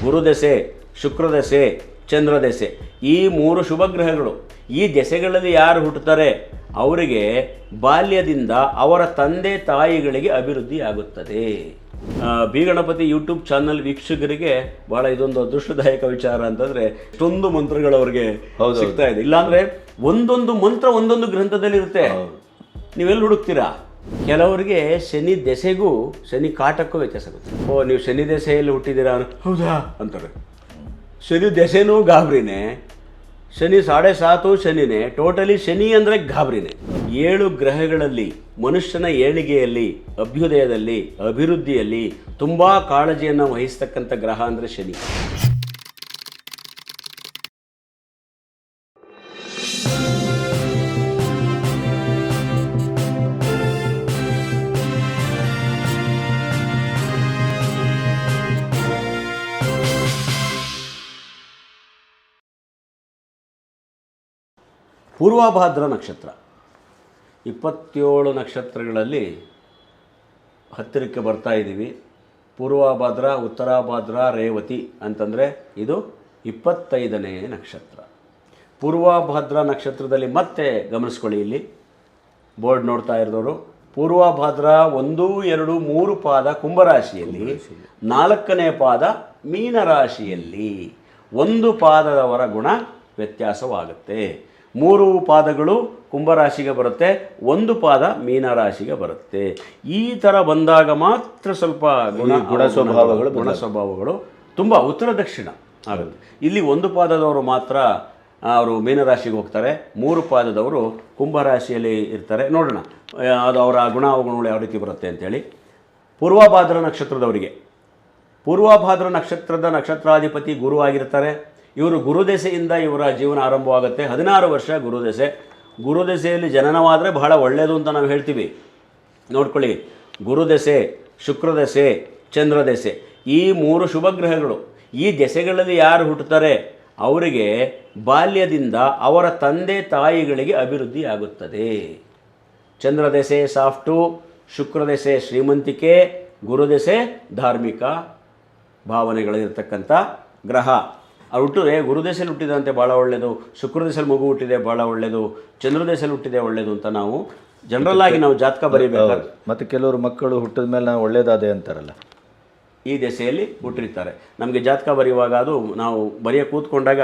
ಗುರುದೆಸೆ, ಶುಕ್ರದೆಸೆ, ಚಂದ್ರದೆಸೆ, ಈ 3 ಶುಭ ಗ್ರಹಗಳು. ಈ ದೆಸೆಗಳಲ್ಲಿ ಯಾರು ಹುಟ್ಟುತ್ತಾರೆ ಅವರಿಗೆ ಬಾಲ್ಯದಿಂದ ಅವರ ತಂದೆ ತಾಯಿಗಳಿಗೆ ಅಭಿವೃದ್ಧಿ ಆಗುತ್ತದೆ. ಬಿ ಗಣಪತಿ ಯೂಟ್ಯೂಬ್ ಚಾನಲ್ ವೀಕ್ಷಕರಿಗೆ ಬಹಳ ಇದೊಂದು ಅದೃಷ್ಟದಾಯಕ ವಿಚಾರ ಅಂತಂದರೆ ಎಷ್ಟೊಂದು ಮಂತ್ರಗಳು ಅವ್ರಿಗೆ ಸಿಗ್ತಾ ಇದೆ. ಇಲ್ಲಾಂದರೆ ಒಂದೊಂದು ಮಂತ್ರ ಒಂದೊಂದು ಗ್ರಂಥದಲ್ಲಿ ಇರುತ್ತೆ, ನೀವೆಲ್ಲಿ ಹುಡುಕ್ತೀರಾ? ಕೆಲವರಿಗೆ ಶನಿ ದೆಸೆಗೂ ಶನಿ ಕಾಟಕ್ಕೂ ವ್ಯತ್ಯಾಸ ಆಗುತ್ತೆ. ನೀವು ಶನಿ ದೆಸೆಯಲ್ಲಿ ಹುಟ್ಟಿದ್ದೀರಾ, ಹೌದಾ ಅಂತಾರೆ. ಶನಿ ದೆಸೆನೂ ಗಾಬರಿನೇ, ಶನಿ 7.5 ಶನಿನೇ, ಟೋಟಲಿ ಶನಿ ಅಂದರೆ ಗಾಬರಿನೇ. 7 ಗ್ರಹಗಳಲ್ಲಿ ಮನುಷ್ಯನ ಏಳಿಗೆಯಲ್ಲಿ, ಅಭ್ಯುದಯದಲ್ಲಿ, ಅಭಿವೃದ್ಧಿಯಲ್ಲಿ ತುಂಬ ಕಾಳಜಿಯನ್ನು ವಹಿಸ್ತಕ್ಕಂಥ ಗ್ರಹ ಅಂದರೆ ಶನಿ. ಪೂರ್ವಭಾದ್ರ ನಕ್ಷತ್ರ 27 ನಕ್ಷತ್ರಗಳಲ್ಲಿ ಹತ್ತಿರಕ್ಕೆ ಬರ್ತಾ ಇದ್ದೀವಿ. ಪೂರ್ವಭಾದ್ರ, ಉತ್ತರಾಭಾದ್ರ, ರೇವತಿ ಅಂತಂದರೆ ಇದು 25ನೇ ನಕ್ಷತ್ರ. ಪೂರ್ವಭಾದ್ರ ನಕ್ಷತ್ರದಲ್ಲಿ ಮತ್ತೆ ಗಮನಿಸ್ಕೊಳ್ಳಿ, ಇಲ್ಲಿ ಬೋರ್ಡ್ ನೋಡ್ತಾ ಇರೋರು, ಪೂರ್ವಭಾದ್ರ 1, 2, 3 ಪಾದ ಕುಂಭರಾಶಿಯಲ್ಲಿ, 4ನೇ ಪಾದ ಮೀನರಾಶಿಯಲ್ಲಿ. 1 ಪಾದದವರ ಗುಣ ವ್ಯತ್ಯಾಸವಾಗುತ್ತೆ. 3 ಪಾದಗಳು ಕುಂಭರಾಶಿಗೆ ಬರುತ್ತೆ, 1 ಪಾದ ಮೀನರಾಶಿಗೆ ಬರುತ್ತೆ. ಈ ಥರ ಬಂದಾಗ ಮಾತ್ರ ಸ್ವಲ್ಪ ಗುಣ ಸ್ವಭಾವಗಳು ತುಂಬ ಉತ್ತರ ದಕ್ಷಿಣ ಆಗುತ್ತೆ. ಇಲ್ಲಿ 1 ಪಾದದವರು ಮಾತ್ರ ಅವರು ಮೀನರಾಶಿಗೆ ಹೋಗ್ತಾರೆ, 3 ಪಾದದವರು ಕುಂಭರಾಶಿಯಲ್ಲಿ ಇರ್ತಾರೆ. ನೋಡೋಣ ಅದು ಅವರ ಗುಣಗಳು ಯಾವ ರೀತಿ ಬರುತ್ತೆ ಅಂತೇಳಿ. ಪೂರ್ವಭಾದ್ರ ನಕ್ಷತ್ರದವರಿಗೆ, ಪೂರ್ವಭಾದ್ರ ನಕ್ಷತ್ರದ ನಕ್ಷತ್ರಾಧಿಪತಿ ಗುರು ಆಗಿರ್ತಾರೆ. ಇವರು ಗುರುದೆಸೆಯಿಂದ ಇವರ ಜೀವನ ಆರಂಭವಾಗುತ್ತೆ. 16 ವರ್ಷ ಗುರುದೆಸೆ. ಗುರುದೆಸೆಯಲ್ಲಿ ಜನನವಾದರೆ ಬಹಳ ಒಳ್ಳೆಯದು ಅಂತ ನಾವು ಹೇಳ್ತೀವಿ. ನೋಡ್ಕೊಳ್ಳಿ, ಗುರುದೆಸೆ, ಶುಕ್ರದೆಸೆ, ಚಂದ್ರದೆಸೆ, ಈ 3 ಶುಭ ಗ್ರಹಗಳು. ಈ ದೆಸೆಗಳಲ್ಲಿ ಯಾರು ಹುಟ್ಟುತ್ತಾರೆ ಅವರಿಗೆ ಬಾಲ್ಯದಿಂದ ಅವರ ತಂದೆ ತಾಯಿಗಳಿಗೆ ಅಭಿವೃದ್ಧಿ ಆಗುತ್ತದೆ. ಚಂದ್ರದೆಸೆ ಸಾಫ್ಟು, ಶುಕ್ರದೆಸೆ ಶ್ರೀಮಂತಿಕೆ, ಗುರುದೆಸೆ ಧಾರ್ಮಿಕ ಭಾವನೆಗಳಿರ್ತಕ್ಕಂಥ ಗ್ರಹ. ಅವ್ರು ಹುಟ್ಟಿದ್ರೆ ಗುರುದೆಸೆಯಲ್ಲಿ ಹುಟ್ಟಿದಂತೆ ಭಾಳ ಒಳ್ಳೆಯದು, ಶುಕ್ರದೆಸೆಯಲ್ಲಿ ಮಗು ಹುಟ್ಟಿದೆ ಭಾಳ ಒಳ್ಳೆಯದು, ಚಂದ್ರದೆಸೆಯಲ್ಲಿ ಹುಟ್ಟಿದೆ ಒಳ್ಳೆಯದು ಅಂತ ನಾವು ಜನರಲ್ ಆಗಿ ನಾವು ಜಾತಕ ಬರೀಬೇಕು. ಮತ್ತು ಕೆಲವರು ಮಕ್ಕಳು ಹುಟ್ಟಿದ ಮೇಲೆ ನಾವು ಒಳ್ಳೇದಾದೆ ಅಂತಾರಲ್ಲ, ಈ ದೆಸೆಯಲ್ಲಿ ಹುಟ್ಟಿರ್ತಾರೆ. ನಮಗೆ ಜಾತಕ ಬರೆಯುವಾಗ ಅದು ನಾವು ಬರೆಯೋಕೆ ಕೂತ್ಕೊಂಡಾಗ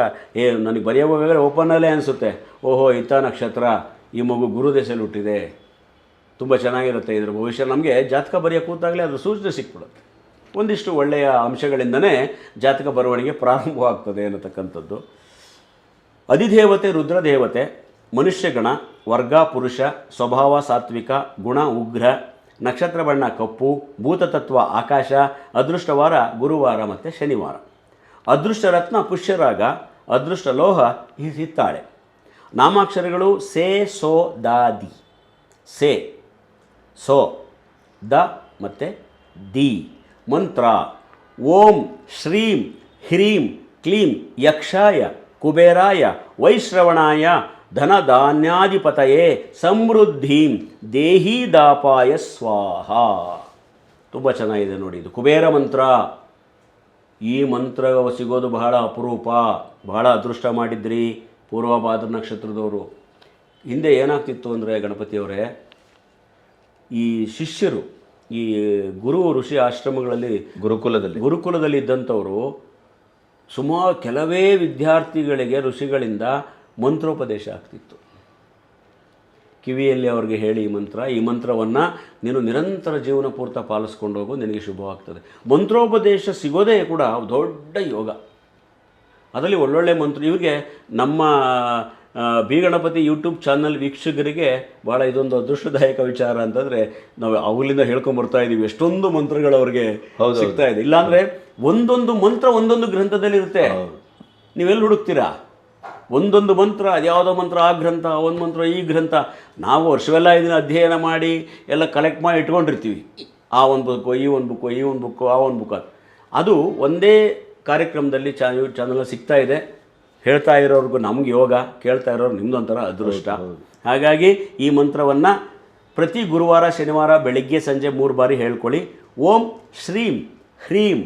ನನಗೆ ಬರೆಯುವಾಗ ಓಪನಲ್ಲೇ ಅನಿಸುತ್ತೆ, ಓಹೋ ಇಂಥ ನಕ್ಷತ್ರ, ಈ ಮಗು ಗುರುದೆಸೆಯಲ್ಲಿ ಹುಟ್ಟಿದೆ, ತುಂಬ ಚೆನ್ನಾಗಿರುತ್ತೆ ಇದ್ರ ಭವಿಷ್ಯ. ನಮಗೆ ಜಾತಕ ಬರೆಯೋಕೆ ಕೂತಾಗಲೇ ಅದು ಸೂಚನೆ ಸಿಕ್ಬಿಡುತ್ತೆ. ಒಂದಿಷ್ಟು ಒಳ್ಳೆಯ ಅಂಶಗಳಿಂದನೇ ಜಾತಕ ಬರವಣಿಗೆ ಪ್ರಾರಂಭವಾಗ್ತದೆ ಅನ್ನತಕ್ಕಂಥದ್ದು. ಅಧಿದೇವತೆ ರುದ್ರದೇವತೆ, ಮನುಷ್ಯಗಣ, ವರ್ಗ ಪುರುಷ, ಸ್ವಭಾವ ಸಾತ್ವಿಕ, ಗುಣ ಉಗ್ರ, ನಕ್ಷತ್ರ ಬಣ್ಣ ಕಪ್ಪು, ಭೂತತತ್ವ ಆಕಾಶ, ಅದೃಷ್ಟವಾರ ಗುರುವಾರ ಮತ್ತು ಶನಿವಾರ. ಅದೃಷ್ಟ ರತ್ನ ಪುಷ್ಯರಾಗ, ಅದೃಷ್ಟ ಲೋಹ ಹಿತ್ತಾಳೆ. ನಾಮಾಕ್ಷರಗಳು ಸೇ, ಸೋ, ದ, ದಿ. ಸೇ, ಸೋ, ದ ಮತ್ತು ದಿ. ಮಂತ್ರ ಓಂ ಶ್ರೀಂ ಹ್ರೀಂ ಕ್ಲೀಂ ಯಕ್ಷಾಯ ಕುಬೇರಾಯ ವೈಶ್ರವಣಾಯ ಧನಧಾನ್ಯಾಧಿಪತಯೇ ಸಮೃದ್ಧಿಂ ದೇಹಿದಾಪಾಯ ಸ್ವಾಹ. ತುಂಬ ಚೆನ್ನಾಗಿದೆ ನೋಡಿ, ಇದು ಕುಬೇರ ಮಂತ್ರ. ಈ ಮಂತ್ರ ಸಿಗೋದು ಬಹಳ ಅಪರೂಪ, ಬಹಳ ಅದೃಷ್ಟ ಮಾಡಿದ್ರಿ ಪೂರ್ವಭಾದ್ರ ನಕ್ಷತ್ರದವರು. ಹಿಂದೆ ಏನಾಗ್ತಿತ್ತು ಅಂದರೆ ಗಣಪತಿಯವರೇ, ಈ ಶಿಷ್ಯರು ಈ ಗುರು ಋಷಿ ಆಶ್ರಮಗಳಲ್ಲಿ ಗುರುಕುಲದಲ್ಲಿ ಇದ್ದಂಥವರು ಸುಮಾರು ಕೆಲವೇ ವಿದ್ಯಾರ್ಥಿಗಳಿಗೆ ಋಷಿಗಳಿಂದ ಮಂತ್ರೋಪದೇಶ ಆಗ್ತಿತ್ತು. ಕಿವಿಯಲ್ಲಿ ಅವ್ರಿಗೆ ಹೇಳಿ ಈ ಮಂತ್ರವನ್ನು ನೀನು ನಿರಂತರ ಜೀವನ ಪೂರ್ತ ಪಾಲಿಸ್ಕೊಂಡು ಹೋಗು, ನಿನಗೆ ಶುಭವಾಗ್ತದೆ. ಮಂತ್ರೋಪದೇಶ ಸಿಗೋದೇ ಕೂಡ ದೊಡ್ಡ ಯೋಗ. ಅದರಲ್ಲಿ ಒಳ್ಳೊಳ್ಳೆ ಮಂತ್ರ. ಇವರಿಗೆ ನಮ್ಮ ಬಿ ಗಣಪತಿ ಯೂಟ್ಯೂಬ್ ಚಾನಲ್ ವೀಕ್ಷಕರಿಗೆ ಭಾಳ ಇದೊಂದು ಅದೃಷ್ಟದಾಯಕ ವಿಚಾರ ಅಂತಂದರೆ, ನಾವು ಅವುಗಳಿಂದ ಹೇಳ್ಕೊಂಬರ್ತಾ ಇದ್ದೀವಿ, ಎಷ್ಟೊಂದು ಮಂತ್ರಗಳು ಅವ್ರಿಗೆ ಸಿಗ್ತಾ ಇದೆ. ಇಲ್ಲಾಂದರೆ ಒಂದೊಂದು ಮಂತ್ರ ಒಂದೊಂದು ಗ್ರಂಥದಲ್ಲಿ ಇರುತ್ತೆ, ನೀವೆಲ್ಲಿ ಹುಡುಕ್ತೀರಾ? ಒಂದೊಂದು ಮಂತ್ರ, ಅದ್ಯಾವುದೋ ಮಂತ್ರ ಆ ಗ್ರಂಥ, ಒಂದು ಮಂತ್ರ ಈ ಗ್ರಂಥ. ನಾವು ವರ್ಷವೆಲ್ಲ ಇದನ್ನು ಅಧ್ಯಯನ ಮಾಡಿ ಎಲ್ಲ ಕಲೆಕ್ಟ್ ಮಾಡಿ ಇಟ್ಕೊಂಡಿರ್ತೀವಿ. ಆ ಒಂದು ಬುಕ್ಕು, ಈ ಒಂದು ಬುಕ್ಕು, ಈ ಒಂದು ಬುಕ್ಕು, ಆ ಒಂದು ಬುಕ್. ಅದು ಒಂದೇ ಕಾರ್ಯಕ್ರಮದಲ್ಲಿ ಚಾನಲ್ ಸಿಗ್ತಾ ಇದೆ. ಹೇಳ್ತಾ ಇರೋರ್ಗು ನಮ್ಗೆ ಯೋಗ, ಕೇಳ್ತಾ ಇರೋರು ನಿಮ್ಮದೊಂಥರ ಅದೃಷ್ಟ. ಹಾಗಾಗಿ ಈ ಮಂತ್ರವನ್ನು ಪ್ರತಿ ಗುರುವಾರ ಶನಿವಾರ ಬೆಳಿಗ್ಗೆ ಸಂಜೆ 3 ಬಾರಿ ಹೇಳ್ಕೊಳ್ಳಿ. ಓಂ ಶ್ರೀಂ ಹ್ರೀಂ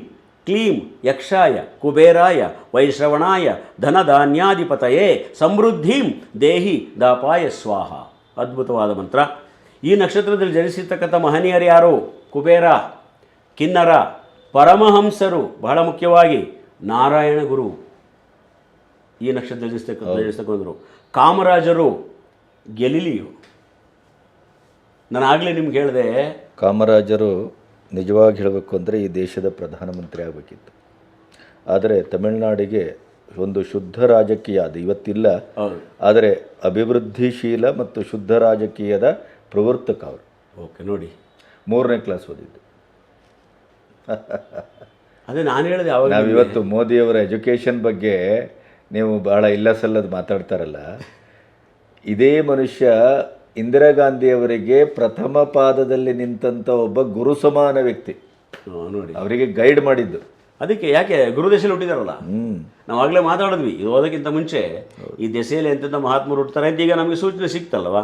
ಕ್ಲೀಂ ಯಕ್ಷಾಯ ಕುಬೇರಾಯ ವೈಶ್ರವಣಾಯ ಧನಧಾನ್ಯಾಧಿಪತಯೇ ಸಮೃದ್ಧಿಂ ದೇಹಿ ದಾಪಾಯ ಸ್ವಾಹ. ಅದ್ಭುತವಾದ ಮಂತ್ರ. ಈ ನಕ್ಷತ್ರದಲ್ಲಿ ಜನಿಸಿರ್ತಕ್ಕಂಥ ಮಹನೀಯರು ಯಾರು? ಕುಬೇರ, ಕಿನ್ನರ, ಪರಮಹಂಸರು, ಬಹಳ ಮುಖ್ಯವಾಗಿ ನಾರಾಯಣ ಗುರು ಈ ನಕ್ಷತ್ರದಲ್ಲಿ ಜನಿಸ್ತಕ್ಕಂಥರು, ಕಾಮರಾಜರು, ಗೆಲಿಲಿಯೋ. ನಾನು ಆಗಲೇ ನಿಮ್ಗೆ ಹೇಳಿದೆ, ಕಾಮರಾಜರು ನಿಜವಾಗಿ ಹೇಳಬೇಕು ಅಂದರೆ ಈ ದೇಶದ ಪ್ರಧಾನಮಂತ್ರಿ ಆಗಬೇಕಿತ್ತು. ಆದರೆ ತಮಿಳುನಾಡಿಗೆ ಒಂದು ಶುದ್ಧ ರಾಜಕೀಯ ಅದು ಇವತ್ತಿಲ್ಲ, ಆದರೆ ಅಭಿವೃದ್ಧಿಶೀಲ ಮತ್ತು ಶುದ್ಧ ರಾಜಕೀಯದ ಪ್ರವರ್ತಕ ಅವರು. ಓಕೆ, ನೋಡಿ 3ನೇ ಕ್ಲಾಸ್ ಓದಿದ್ದು. ಅದೇ ನಾನು ಹೇಳಿದೆ ಅವಾಗ. ನಾವಿವತ್ತು ಮೋದಿಯವರ ಎಜುಕೇಷನ್ ಬಗ್ಗೆ ನೀವು ಬಹಳ ಇಲ್ಲ ಸಲ್ಲದು ಮಾತಾಡ್ತಾರಲ್ಲ, ಇದೇ ಮನುಷ್ಯ ಇಂದಿರಾ ಗಾಂಧಿಯವರಿಗೆ ಪ್ರಥಮ ಪಾದದಲ್ಲಿ ನಿಂತಂಥ ಒಬ್ಬ ಗುರು ಸಮಾನ ವ್ಯಕ್ತಿ. ನೋಡಿ, ಅವರಿಗೆ ಗೈಡ್ ಮಾಡಿದ್ದು. ಅದಕ್ಕೆ ಯಾಕೆ ಗುರುದೇಶಲ್ಲಿ ಹುಟ್ಟಿದಾರಲ್ಲ. ನಾವು ಆಗಲೇ ಮಾತಾಡಿದ್ವಿ, ಇದು ಓದೋಕ್ಕಿಂತ ಮುಂಚೆ ಈ ದೆಸೆಯಲ್ಲಿ ಎಂತೆಂಥ ಮಹಾತ್ಮರು ಹುಡ್ತಾರೆ ಅಂತ ಈಗ ನಮಗೆ ಸೂಚನೆ ಸಿಕ್ತಲ್ವ.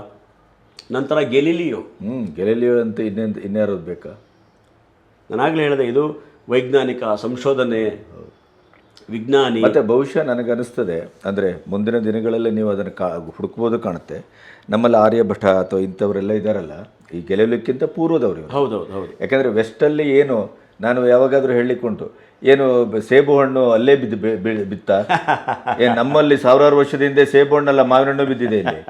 ನಂತರ ಗೆಲಿಲಿಯೋ. ಗೆಲಿಲಿಯೋ ಅಂತ ಇನ್ಯಾರು ಬೇಕಾ? ನಾನಾಗಲೇ ಹೇಳಿದೆ, ಇದು ವೈಜ್ಞಾನಿಕ ಸಂಶೋಧನೆ, ವಿಜ್ಞಾನಿ. ಮತ್ತು ಬಹುಶಃ ನನಗನ್ನಿಸ್ತದೆ, ಅಂದರೆ ಮುಂದಿನ ದಿನಗಳಲ್ಲಿ ನೀವು ಅದನ್ನು ಹುಡುಕ್ಬೋದು ಕಾಣುತ್ತೆ. ನಮ್ಮಲ್ಲಿ ಆರ್ಯಭಟ ಅಥವಾ ಇಂಥವರೆಲ್ಲ ಇದ್ದಾರಲ್ಲ, ಈ ಗೆಲ್ಲಲಿಕ್ಕಿಂತ ಪೂರ್ವದವರು. ಹೌದೌದು ಹೌದು. ಯಾಕಂದರೆ ವೆಸ್ಟಲ್ಲಿ ಏನು, ನಾನು ಯಾವಾಗಾದರೂ ಹೇಳಲಿಕ್ಕುಂಟು, ಏನು ಸೇಬು ಹಣ್ಣು ಅಲ್ಲೇ ಬಿತ್ತ, ಏನು ನಮ್ಮಲ್ಲಿ ಸಾವಿರಾರು ವರ್ಷದ ಹಿಂದೆ ಸೇಬು ಹಣ್ಣಲ್ಲ ಮಾವಿನ ಹಣ್ಣು ಬಿದ್ದಿದೆ ಇಲ್ಲಿ,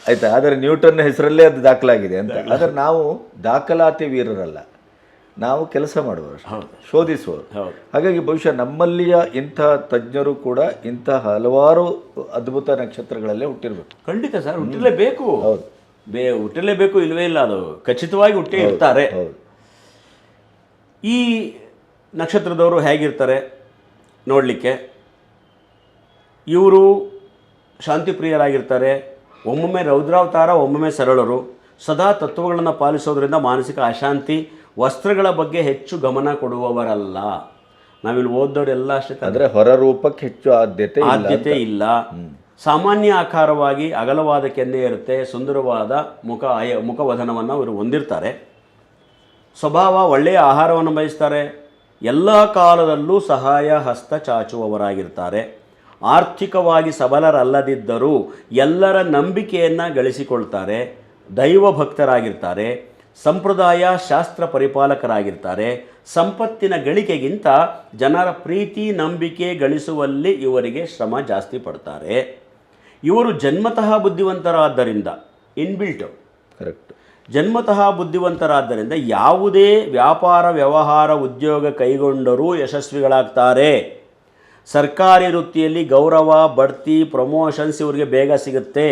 ಆಯಿತಾ. ಆದರೆ ನ್ಯೂಟನ್ ಹೆಸರಲ್ಲೇ ಅದು ದಾಖಲಾಗಿದೆ ಅಂತ. ಆದರೆ ನಾವು ದಾಖಲಾತಿ ವೀರರಲ್ಲ, ನಾವು ಕೆಲಸ ಮಾಡುವವರು, ಶೋಧಿಸುವವರು. ಹಾಗಾಗಿ ಬಹುಶಃ ನಮ್ಮಲ್ಲಿಯ ಇಂಥ ತಜ್ಞರು ಕೂಡ ಇಂಥ ಹಲವಾರು ಅದ್ಭುತ ನಕ್ಷತ್ರಗಳಲ್ಲೇ ಹುಟ್ಟಿರಬೇಕು. ಖಂಡಿತ ಸರ್, ಹುಟ್ಟಿರಲೇಬೇಕು. ಹೌದು, ಹುಟ್ಟಿರಲೇಬೇಕು, ಇಲ್ಲವೇ ಇಲ್ಲ, ಅದು ಖಚಿತವಾಗಿ ಹುಟ್ಟೇ ಇರ್ತಾರೆ. ಈ ನಕ್ಷತ್ರದವರು ಹೇಗಿರ್ತಾರೆ ನೋಡಲಿಕ್ಕೆ? ಇವರು ಶಾಂತಿಪ್ರಿಯರಾಗಿರ್ತಾರೆ. ಒಮ್ಮೊಮ್ಮೆ ರೌದ್ರಾವತಾರ, ಒಮ್ಮೊಮ್ಮೆ ಸರಳರು. ಸದಾ ತತ್ವಗಳನ್ನು ಪಾಲಿಸೋದ್ರಿಂದ ಮಾನಸಿಕ ಅಶಾಂತಿ. ವಸ್ತ್ರಗಳ ಬಗ್ಗೆ ಹೆಚ್ಚು ಗಮನ ಕೊಡುವವರಲ್ಲ. ನಾವಿಲ್ಲಿ ಓದೋರೆಲ್ಲ ಅಷ್ಟೇ. ಅಂದರೆ ಹೊರರೂಪಕ್ಕೆ ಹೆಚ್ಚು ಆದ್ಯತೆ ಇಲ್ಲ. ಸಾಮಾನ್ಯ ಆಕಾರವಾಗಿ ಅಗಲವಾದ ಕೆನ್ನೆ ಇರುತ್ತೆ. ಸುಂದರವಾದ ಮುಖವಧನವನ್ನು ಇವರು ಹೊಂದಿರ್ತಾರೆ. ಸ್ವಭಾವ ಒಳ್ಳೆಯ ಆಹಾರವನ್ನು ಬಯಸ್ತಾರೆ. ಎಲ್ಲ ಕಾಲದಲ್ಲೂ ಸಹಾಯ ಹಸ್ತ ಚಾಚುವವರಾಗಿರ್ತಾರೆ. ಆರ್ಥಿಕವಾಗಿ ಸಬಲರಲ್ಲದಿದ್ದರೂ ಎಲ್ಲರ ನಂಬಿಕೆಯನ್ನು ಗಳಿಸಿಕೊಳ್ತಾರೆ. ದೈವ ಭಕ್ತರಾಗಿರ್ತಾರೆ. ಸಂಪ್ರದಾಯ ಶಾಸ್ತ್ರ ಪರಿಪಾಲಕರಾಗಿರ್ತಾರೆ. ಸಂಪತ್ತಿನ ಗಳಿಕೆಗಿಂತ ಜನರ ಪ್ರೀತಿ ನಂಬಿಕೆ ಗಳಿಸುವಲ್ಲಿ ಇವರಿಗೆ ಶ್ರಮ ಜಾಸ್ತಿ ಪಡ್ತಾರೆ. ಇವರು ಜನ್ಮತಃ ಬುದ್ಧಿವಂತರಾದ್ದರಿಂದ, ಇನ್ಬಿಲ್ಟ್, ಕರೆಕ್ಟ್, ಜನ್ಮತಃ ಬುದ್ಧಿವಂತರಾದ್ದರಿಂದ ಯಾವುದೇ ವ್ಯಾಪಾರ ವ್ಯವಹಾರ ಉದ್ಯೋಗ ಕೈಗೊಂಡರೂ ಯಶಸ್ವಿಗಳಾಗ್ತಾರೆ. ಸರ್ಕಾರಿ ವೃತ್ತಿಯಲ್ಲಿ ಗೌರವ, ಬಡ್ತಿ, ಪ್ರಮೋಷನ್ಸ್ ಇವರಿಗೆ ಬೇಗ ಸಿಗುತ್ತೆ.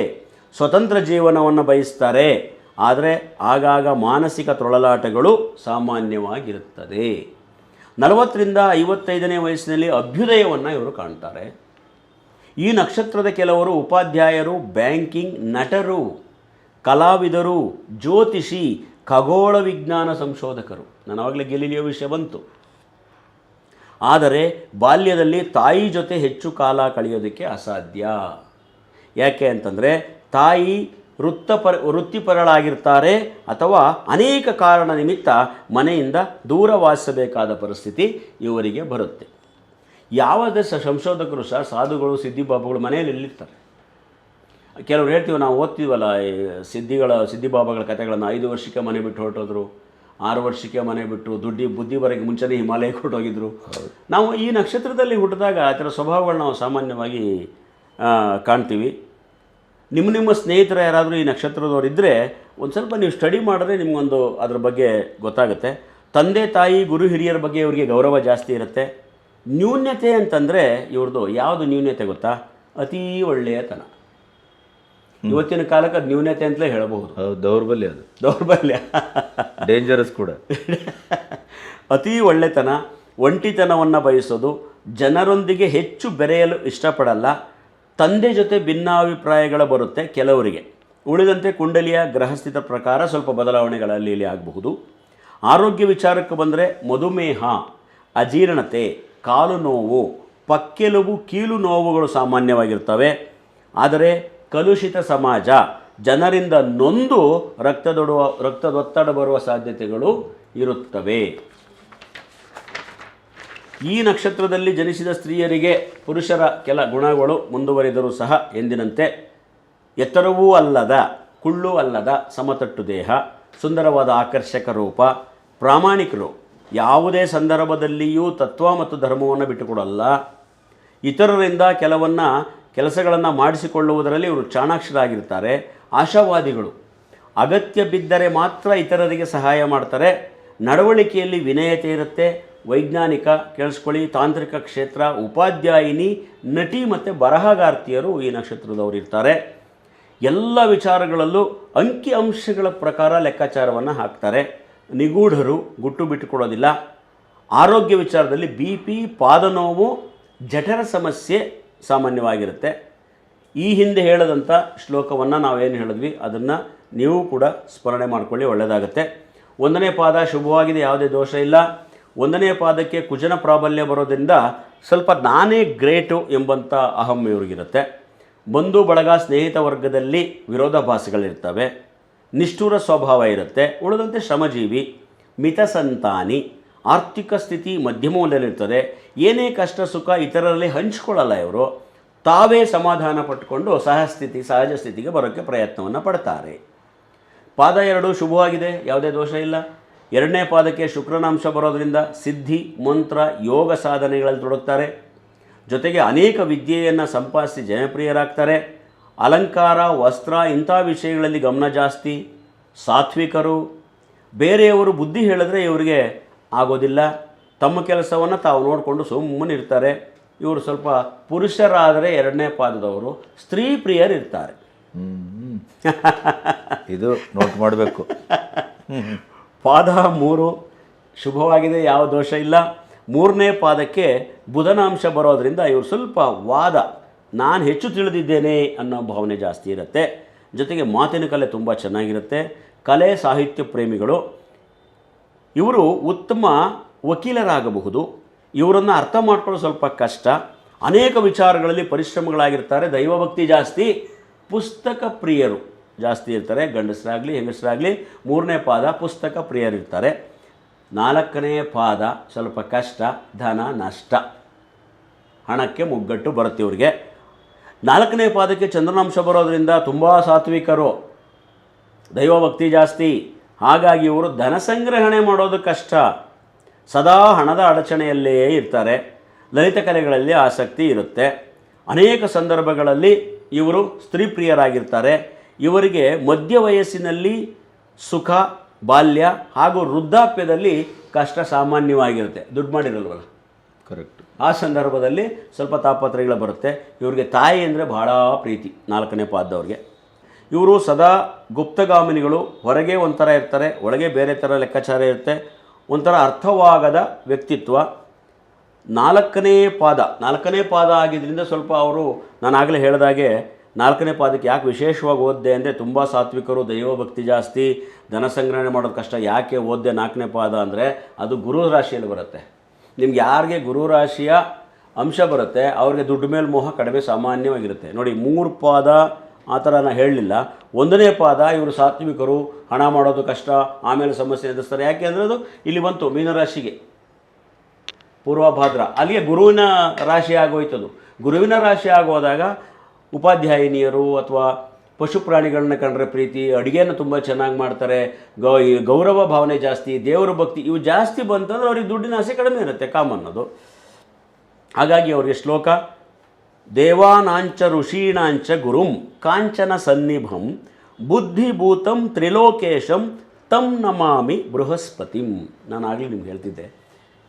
ಸ್ವತಂತ್ರ ಜೀವನವನ್ನು ಬಯಸ್ತಾರೆ. ಆದರೆ ಆಗಾಗ ಮಾನಸಿಕ ತೊಳಲಾಟಗಳು ಸಾಮಾನ್ಯವಾಗಿರುತ್ತದೆ. 40ರಿಂದ 55ನೇ ವಯಸ್ಸಿನಲ್ಲಿ ಅಭ್ಯುದಯವನ್ನು ಇವರು ಕಾಣ್ತಾರೆ. ಈ ನಕ್ಷತ್ರದ ಕೆಲವರು ಉಪಾಧ್ಯಾಯರು, ಬ್ಯಾಂಕಿಂಗ್, ನಟರು, ಕಲಾವಿದರು, ಜ್ಯೋತಿಷಿ, ಖಗೋಳ ವಿಜ್ಞಾನ ಸಂಶೋಧಕರು. ನಾನು ಆವಾಗಲೇ ಗೆಲಿಲಿಯೋ ವಿಷಯ ಬಂತು. ಆದರೆ ಬಾಲ್ಯದಲ್ಲಿ ತಾಯಿ ಜೊತೆ ಹೆಚ್ಚು ಕಾಲ ಕಳೆಯೋದಕ್ಕೆ ಅಸಾಧ್ಯ. ಯಾಕೆ ಅಂತಂದರೆ ತಾಯಿ ವೃತ್ತಿಪರಳಾಗಿರ್ತಾರೆ ಅಥವಾ ಅನೇಕ ಕಾರಣ ನಿಮಿತ್ತ ಮನೆಯಿಂದ ದೂರ ವಾಸಿಸಬೇಕಾದ ಪರಿಸ್ಥಿತಿ ಇವರಿಗೆ ಬರುತ್ತೆ. ಯಾವುದೇ ಸಂಶೋಧಕರು ಸಹ ಸಾಧುಗಳು, ಸಿದ್ಧಿಬಾಬಾಗಳು ಮನೆಯಲ್ಲಿ ಎಲ್ಲಿರ್ತಾರೆ. ಕೆಲವರು ಹೇಳ್ತೀವಿ, ನಾವು ಓದ್ತೀವಲ್ಲ ಸಿದ್ಧಿಬಾಬಾಗಳ ಕಥೆಗಳನ್ನು. 5 ವರ್ಷಕ್ಕೆ ಮನೆ ಬಿಟ್ಟು ಹೊರಟೋದ್ರು, 6 ವರ್ಷಕ್ಕೆ ಮನೆ ಬಿಟ್ಟು ಬುದ್ಧಿ ಬರೋಕ್ಕೆ ಮುಂಚೆನೇ ಹಿಮಾಲಯಕ್ಕೆ ಹೊರಟೋಗಿದ್ರು. ನಾವು ಈ ನಕ್ಷತ್ರದಲ್ಲಿ ಹುಟ್ಟಿದಾಗ ಆ ಥರ ಸ್ವಭಾವಗಳನ್ನ ನಾವು ಸಾಮಾನ್ಯವಾಗಿ ಕಾಣ್ತೀವಿ. ನಿಮ್ಮ ಸ್ನೇಹಿತರ ಯಾರಾದರೂ ಈ ನಕ್ಷತ್ರದವ್ರು ಇದ್ದರೆ ಒಂದು ಸ್ವಲ್ಪ ನೀವು ಸ್ಟಡಿ ಮಾಡಿದ್ರೆ ನಿಮಗೊಂದು ಅದ್ರ ಬಗ್ಗೆ ಗೊತ್ತಾಗುತ್ತೆ. ತಂದೆ ತಾಯಿ ಗುರು ಹಿರಿಯರ ಬಗ್ಗೆ ಇವರಿಗೆ ಗೌರವ ಜಾಸ್ತಿ ಇರುತ್ತೆ. ನ್ಯೂನ್ಯತೆ ಅಂತಂದರೆ ಇವ್ರದ್ದು ಯಾವುದು ನ್ಯೂನ್ಯತೆ ಗೊತ್ತಾ? ಅತೀ ಒಳ್ಳೆಯತನ. ಇವತ್ತಿನ ಕಾಲಕ್ಕೆ ಅದು ನ್ಯೂನ್ಯತೆ ಅಂತಲೇ ಹೇಳಬಹುದು. ದೌರ್ಬಲ್ಯ, ಅದು ದೌರ್ಬಲ್ಯ, ಡೇಂಜರಸ್ ಕೂಡ. ಅತೀ ಒಳ್ಳೆತನ, ಒಂಟಿತನವನ್ನು ಬಯಸೋದು, ಜನರೊಂದಿಗೆ ಹೆಚ್ಚು ಬೆರೆಯಲು ಇಷ್ಟಪಡಲ್ಲ. ತಂದೆ ಜೊತೆ ಭಿನ್ನಾಭಿಪ್ರಾಯಗಳು ಬರುತ್ತೆ ಕೆಲವರಿಗೆ. ಉಳಿದಂತೆ ಕುಂಡಲಿಯ ಗ್ರಹಸ್ಥಿತ ಪ್ರಕಾರ ಸ್ವಲ್ಪ ಬದಲಾವಣೆಗಳಲ್ಲಿ ಇಲ್ಲಿ ಆಗಬಹುದು. ಆರೋಗ್ಯ ವಿಚಾರಕ್ಕೆ ಬಂದರೆ ಮಧುಮೇಹ, ಅಜೀರ್ಣತೆ, ಕಾಲು ನೋವು, ಪಕ್ಕೆಲುಬು, ಕೀಲು ನೋವುಗಳು ಸಾಮಾನ್ಯವಾಗಿರ್ತವೆ. ಆದರೆ ಕಲುಷಿತ ಸಮಾಜ, ಜನರಿಂದ ನೊಂದು ರಕ್ತದೊತ್ತಡ ಬರುವ ಸಾಧ್ಯತೆಗಳು ಇರುತ್ತವೆ. ಈ ನಕ್ಷತ್ರದಲ್ಲಿ ಜನಿಸಿದ ಸ್ತ್ರೀಯರಿಗೆ ಪುರುಷರ ಕೆಲ ಗುಣಗಳು ಮುಂದುವರಿದರೂ ಸಹ ಎಂದಿನಂತೆ ಎತ್ತರವೂ ಅಲ್ಲದ ಕುಳ್ಳು ಅಲ್ಲದ ಸಮತಟ್ಟು ದೇಹ, ಸುಂದರವಾದ ಆಕರ್ಷಕ ರೂಪ, ಪ್ರಾಮಾಣಿಕರು, ಯಾವುದೇ ಸಂದರ್ಭದಲ್ಲಿಯೂ ತತ್ವ ಮತ್ತು ಧರ್ಮವನ್ನು ಬಿಟ್ಟುಕೊಡಲ್ಲ, ಇತರರಿಂದ ಕೆಲಸಗಳನ್ನು ಮಾಡಿಸಿಕೊಳ್ಳುವುದರಲ್ಲಿ ಇವರು ಚಾಣಾಕ್ಷರಾಗಿರ್ತಾರೆ, ಆಶಾವಾದಿಗಳು, ಅಗತ್ಯ ಬಿದ್ದರೆ ಮಾತ್ರ ಇತರರಿಗೆ ಸಹಾಯ ಮಾಡ್ತಾರೆ, ನಡವಳಿಕೆಯಲ್ಲಿ ವಿನಯತೆ ಇರುತ್ತೆ, ವೈಜ್ಞಾನಿಕ, ಕೇಳಿಸ್ಕೊಳ್ಳಿ, ತಾಂತ್ರಿಕ ಕ್ಷೇತ್ರ, ಉಪಾಧ್ಯಾಯಿನಿ, ನಟಿ ಮತ್ತು ಬರಹಗಾರ್ತಿಯರು ಈ ನಕ್ಷತ್ರದವರು ಇರ್ತಾರೆ. ಎಲ್ಲ ವಿಚಾರಗಳಲ್ಲೂ ಅಂಕಿ ಅಂಶಗಳ ಪ್ರಕಾರ ಲೆಕ್ಕಾಚಾರವನ್ನು ಹಾಕ್ತಾರೆ, ನಿಗೂಢರು, ಗುಟ್ಟು ಬಿಟ್ಟುಕೊಡೋದಿಲ್ಲ. ಆರೋಗ್ಯ ವಿಚಾರದಲ್ಲಿ BP, ಪಾದನೋವು, ಜಠರ ಸಮಸ್ಯೆ ಸಾಮಾನ್ಯವಾಗಿರುತ್ತೆ. ಈ ಹಿಂದೆ ಹೇಳದಂಥ ಶ್ಲೋಕವನ್ನು ನಾವೇನು ಹೇಳಿದ್ವಿ ಅದನ್ನು ನೀವು ಕೂಡ ಸ್ಮರಣೆ ಮಾಡಿಕೊಳ್ಳಿ, ಒಳ್ಳೆಯದಾಗುತ್ತೆ. 1ನೇ ಪಾದ ಶುಭವಾಗಿದೆ, ಯಾವುದೇ ದೋಷ ಇಲ್ಲ. 1ನೇ ಪಾದಕ್ಕೆ ಕುಜನ ಪ್ರಾಬಲ್ಯ ಬರೋದ್ರಿಂದ ಸ್ವಲ್ಪ ನಾನೇ ಗ್ರೇಟು ಎಂಬಂಥ ಅಹಂ ಇವ್ರಿಗಿರುತ್ತೆ. ಬಂಧು ಬಳಗ ಸ್ನೇಹಿತ ವರ್ಗದಲ್ಲಿ ವಿರೋಧಾಭಾಸಗಳಿರ್ತವೆ, ನಿಷ್ಠುರ ಸ್ವಭಾವ ಇರುತ್ತೆ. ಉಳಿದಂತೆ ಶ್ರಮಜೀವಿ, ಮಿತಸಂತಾನಿ, ಆರ್ಥಿಕ ಸ್ಥಿತಿ ಮಧ್ಯಮೂಲ್ಯದಲ್ಲಿರ್ತದೆ. ಏನೇ ಕಷ್ಟ ಸುಖ ಇತರರಲ್ಲಿ ಹಂಚಿಕೊಳ್ಳಲ್ಲ ಇವರು, ತಾವೇ ಸಮಾಧಾನ ಪಟ್ಟುಕೊಂಡು ಸಹಜ ಸ್ಥಿತಿಗೆ ಬರೋಕ್ಕೆ ಪ್ರಯತ್ನವನ್ನು ಪಡ್ತಾರೆ. ಪಾದ 2 ಶುಭವಾಗಿದೆ, ಯಾವುದೇ ದೋಷ ಇಲ್ಲ. 2ನೇ ಪಾದಕ್ಕೆ ಶುಕ್ರನಾಂಶ ಬರೋದರಿಂದ ಸಿದ್ಧಿ, ಮಂತ್ರ, ಯೋಗ ಸಾಧನೆಗಳಲ್ಲಿ ತೊಡಗ್ತಾರೆ. ಜೊತೆಗೆ ಅನೇಕ ವಿದ್ಯೆಯನ್ನು ಸಂಪಾದಿಸಿ ಜನಪ್ರಿಯರಾಗ್ತಾರೆ. ಅಲಂಕಾರ, ವಸ್ತ್ರ ಇಂಥ ವಿಷಯಗಳಲ್ಲಿ ಗಮನ ಜಾಸ್ತಿ. ಸಾತ್ವಿಕರು, ಬೇರೆಯವರು ಬುದ್ಧಿ ಹೇಳಿದ್ರೆ ಇವರಿಗೆ ಆಗೋದಿಲ್ಲ. ತಮ್ಮ ಕೆಲಸವನ್ನು ತಾವು ನೋಡಿಕೊಂಡು ಸುಮ್ಮನೆ ಇರ್ತಾರೆ. ಇವರು ಸ್ವಲ್ಪ ಪುರುಷರಾದರೆ 2ನೇ ಪಾದದವರು ಸ್ತ್ರೀ ಪ್ರಿಯರಿರ್ತಾರೆ. ಇದು ನೋಟ್ ಮಾಡಬೇಕು. ಪಾದ 3 ಶುಭವಾಗಿದೆ, ಯಾವ ದೋಷ ಇಲ್ಲ. 3ನೇ ಪಾದಕ್ಕೆ ಬುಧನಾಂಶ ಬರೋದರಿಂದ ಇವರು ಸ್ವಲ್ಪ ವಾದ, ನಾನು ಹೆಚ್ಚು ತಿಳಿದಿದ್ದೇನೆ ಅನ್ನೋ ಭಾವನೆ ಜಾಸ್ತಿ ಇರುತ್ತೆ. ಜೊತೆಗೆ ಮಾತಿನ ಕಲೆ ತುಂಬ ಚೆನ್ನಾಗಿರುತ್ತೆ. ಕಲೆ ಸಾಹಿತ್ಯ ಪ್ರೇಮಿಗಳು ಇವರು ಉತ್ತಮ ವಕೀಲರಾಗಬಹುದು. ಇವರನ್ನು ಅರ್ಥ ಮಾಡ್ಕೊಳ್ಳೋದು ಸ್ವಲ್ಪ ಕಷ್ಟ. ಅನೇಕ ವಿಚಾರಗಳಲ್ಲಿ ಪರಿಶ್ರಮಗಳಾಗಿರ್ತಾರೆ. ದೈವಭಕ್ತಿ ಜಾಸ್ತಿ. ಪುಸ್ತಕ ಪ್ರಿಯರು ಜಾಸ್ತಿ ಇರ್ತಾರೆ, ಗಂಡಸರಾಗಲಿ ಹೆಂಗಸರಾಗಲಿ. 3ನೇ ಪಾದ ಪುಸ್ತಕ ಪ್ರಿಯರಿರ್ತಾರೆ. 4ನೇ ಪಾದ ಸ್ವಲ್ಪ ಕಷ್ಟ, ಧನ ನಷ್ಟ, ಹಣಕ್ಕೆ ಮುಗ್ಗಟ್ಟು ಬರುತ್ತೆ ಇವರಿಗೆ. 4ನೇ ಪಾದಕ್ಕೆ ಚಂದ್ರನಾಂಶ ಬರೋದರಿಂದ ತುಂಬ ಸಾತ್ವಿಕರು, ದೈವಭಕ್ತಿ ಜಾಸ್ತಿ. ಹಾಗಾಗಿ ಇವರು ಧನ ಸಂಗ್ರಹಣೆ ಮಾಡೋದು ಕಷ್ಟ, ಸದಾ ಹಣದ ಅಡಚಣೆಯಲ್ಲೇ ಇರ್ತಾರೆ. ಲಲಿತ ಕಲೆಗಳಲ್ಲಿ ಆಸಕ್ತಿ ಇರುತ್ತೆ. ಅನೇಕ ಸಂದರ್ಭಗಳಲ್ಲಿ ಇವರು ಸ್ತ್ರೀ ಪ್ರಿಯರಾಗಿರ್ತಾರೆ. ಇವರಿಗೆ ಮಧ್ಯ ವಯಸ್ಸಿನಲ್ಲಿ ಸುಖ, ಬಾಲ್ಯ ಹಾಗೂ ವೃದ್ಧಾಪ್ಯದಲ್ಲಿ ಕಷ್ಟ ಸಾಮಾನ್ಯವಾಗಿರುತ್ತೆ. ದುಡ್ಡು ಮಾಡಿರಲ್ವಲ್ಲ, ಕರೆಕ್ಟ್. ಆ ಸಂದರ್ಭದಲ್ಲಿ ಸ್ವಲ್ಪ ತಾಪತ್ರಯಗಳು ಬರುತ್ತೆ. ಇವರಿಗೆ ತಾಯಿ ಅಂದರೆ ಭಾಳ ಪ್ರೀತಿ. 4ನೇ ಪಾದದವ್ರಿಗೆ ಇವರು ಸದಾ ಗುಪ್ತಗಾಮಿನಿಗಳು. ಹೊರಗೆ ಒಂಥರ ಇರ್ತಾರೆ, ಒಳಗೆ ಬೇರೆ ಥರ ಲೆಕ್ಕಾಚಾರ ಇರುತ್ತೆ. ಒಂಥರ ಅರ್ಥವಾಗದ ವ್ಯಕ್ತಿತ್ವ. 4ನೇ ಪಾದ ಆಗಿದ್ದರಿಂದ ಸ್ವಲ್ಪ ಅವರು, ನಾನು ಆಗಲೇ ಹೇಳಿದಾಗೆ 4ನೇ ಪಾದಕ್ಕೆ ಯಾಕೆ ವಿಶೇಷವಾಗಿ ಓದಿದೆ ಅಂದರೆ ತುಂಬ ಸಾತ್ವಿಕರು, ದೈವಭಕ್ತಿ ಜಾಸ್ತಿ, ಧನ ಸಂಗ್ರಹಣೆ ಮಾಡೋದು ಕಷ್ಟ. ಯಾಕೆ ಓದಿದೆ 4ನೇ ಪಾದ ಅಂದರೆ ಅದು ಗುರು ರಾಶಿಯಲ್ಲಿ ಬರುತ್ತೆ. ನಿಮ್ಗೆ ಯಾರಿಗೆ ಗುರು ರಾಶಿಯ ಅಂಶ ಬರುತ್ತೆ ಅವ್ರಿಗೆ ದುಡ್ಡು ಮೇಲೆ ಮೋಹ ಕಡಿಮೆ ಸಾಮಾನ್ಯವಾಗಿರುತ್ತೆ. ನೋಡಿ 3 ಪಾದ ಆ ಥರ ನಾನು ಹೇಳಲಿಲ್ಲ. 1ನೇ ಪಾದ ಇವರು ಸಾತ್ವಿಕರು, ಹಣ ಮಾಡೋದು ಕಷ್ಟ, ಆಮೇಲೆ ಸಮಸ್ಯೆ ಎದುರಿಸ್ತಾರೆ. ಯಾಕೆ ಅಂದರೆ ಅದು ಇಲ್ಲಿ ಬಂತು ಮೀನರಾಶಿಗೆ, ಪೂರ್ವಭಾದ್ರ, ಅಲ್ಲಿಗೆ ಗುರುವಿನ ರಾಶಿ ಆಗೋಯ್ತದು. ಗುರುವಿನ ರಾಶಿ ಆಗೋದಾಗ ಉಪಾಧ್ಯಾಯಿನಿಯರು ಅಥವಾ ಪಶು ಪ್ರಾಣಿಗಳನ್ನ ಕಂಡ್ರೆ ಪ್ರೀತಿ, ಅಡುಗೆಯನ್ನು ತುಂಬ ಚೆನ್ನಾಗಿ ಮಾಡ್ತಾರೆ, ಗೌರವ ಭಾವನೆ ಜಾಸ್ತಿ, ದೇವರ ಭಕ್ತಿ ಇವು ಜಾಸ್ತಿ ಬಂತಂದ್ರೆ ಅವ್ರಿಗೆ ದುಡ್ಡಿನ ಆಸೆ ಕಡಿಮೆ ಇರುತ್ತೆ, ಕಾಮನ್ ಅದು. ಹಾಗಾಗಿ ಅವರಿಗೆ ಶ್ಲೋಕ: ದೇವಾನಾಂಚ ಋಷೀಣಾಂಚ ಗುರುಂ ಕಾಂಚನ ಸನ್ನಿಭಂ ಬುದ್ಧಿಭೂತಂ ತ್ರಿಲೋಕೇಶಂ ತಂ ನಮಾಮಿ ಬೃಹಸ್ಪತಿಂ. ನಾನು ಆಗಲಿ ನಿಮ್ಗೆ ಹೇಳ್ತಿದ್ದೆ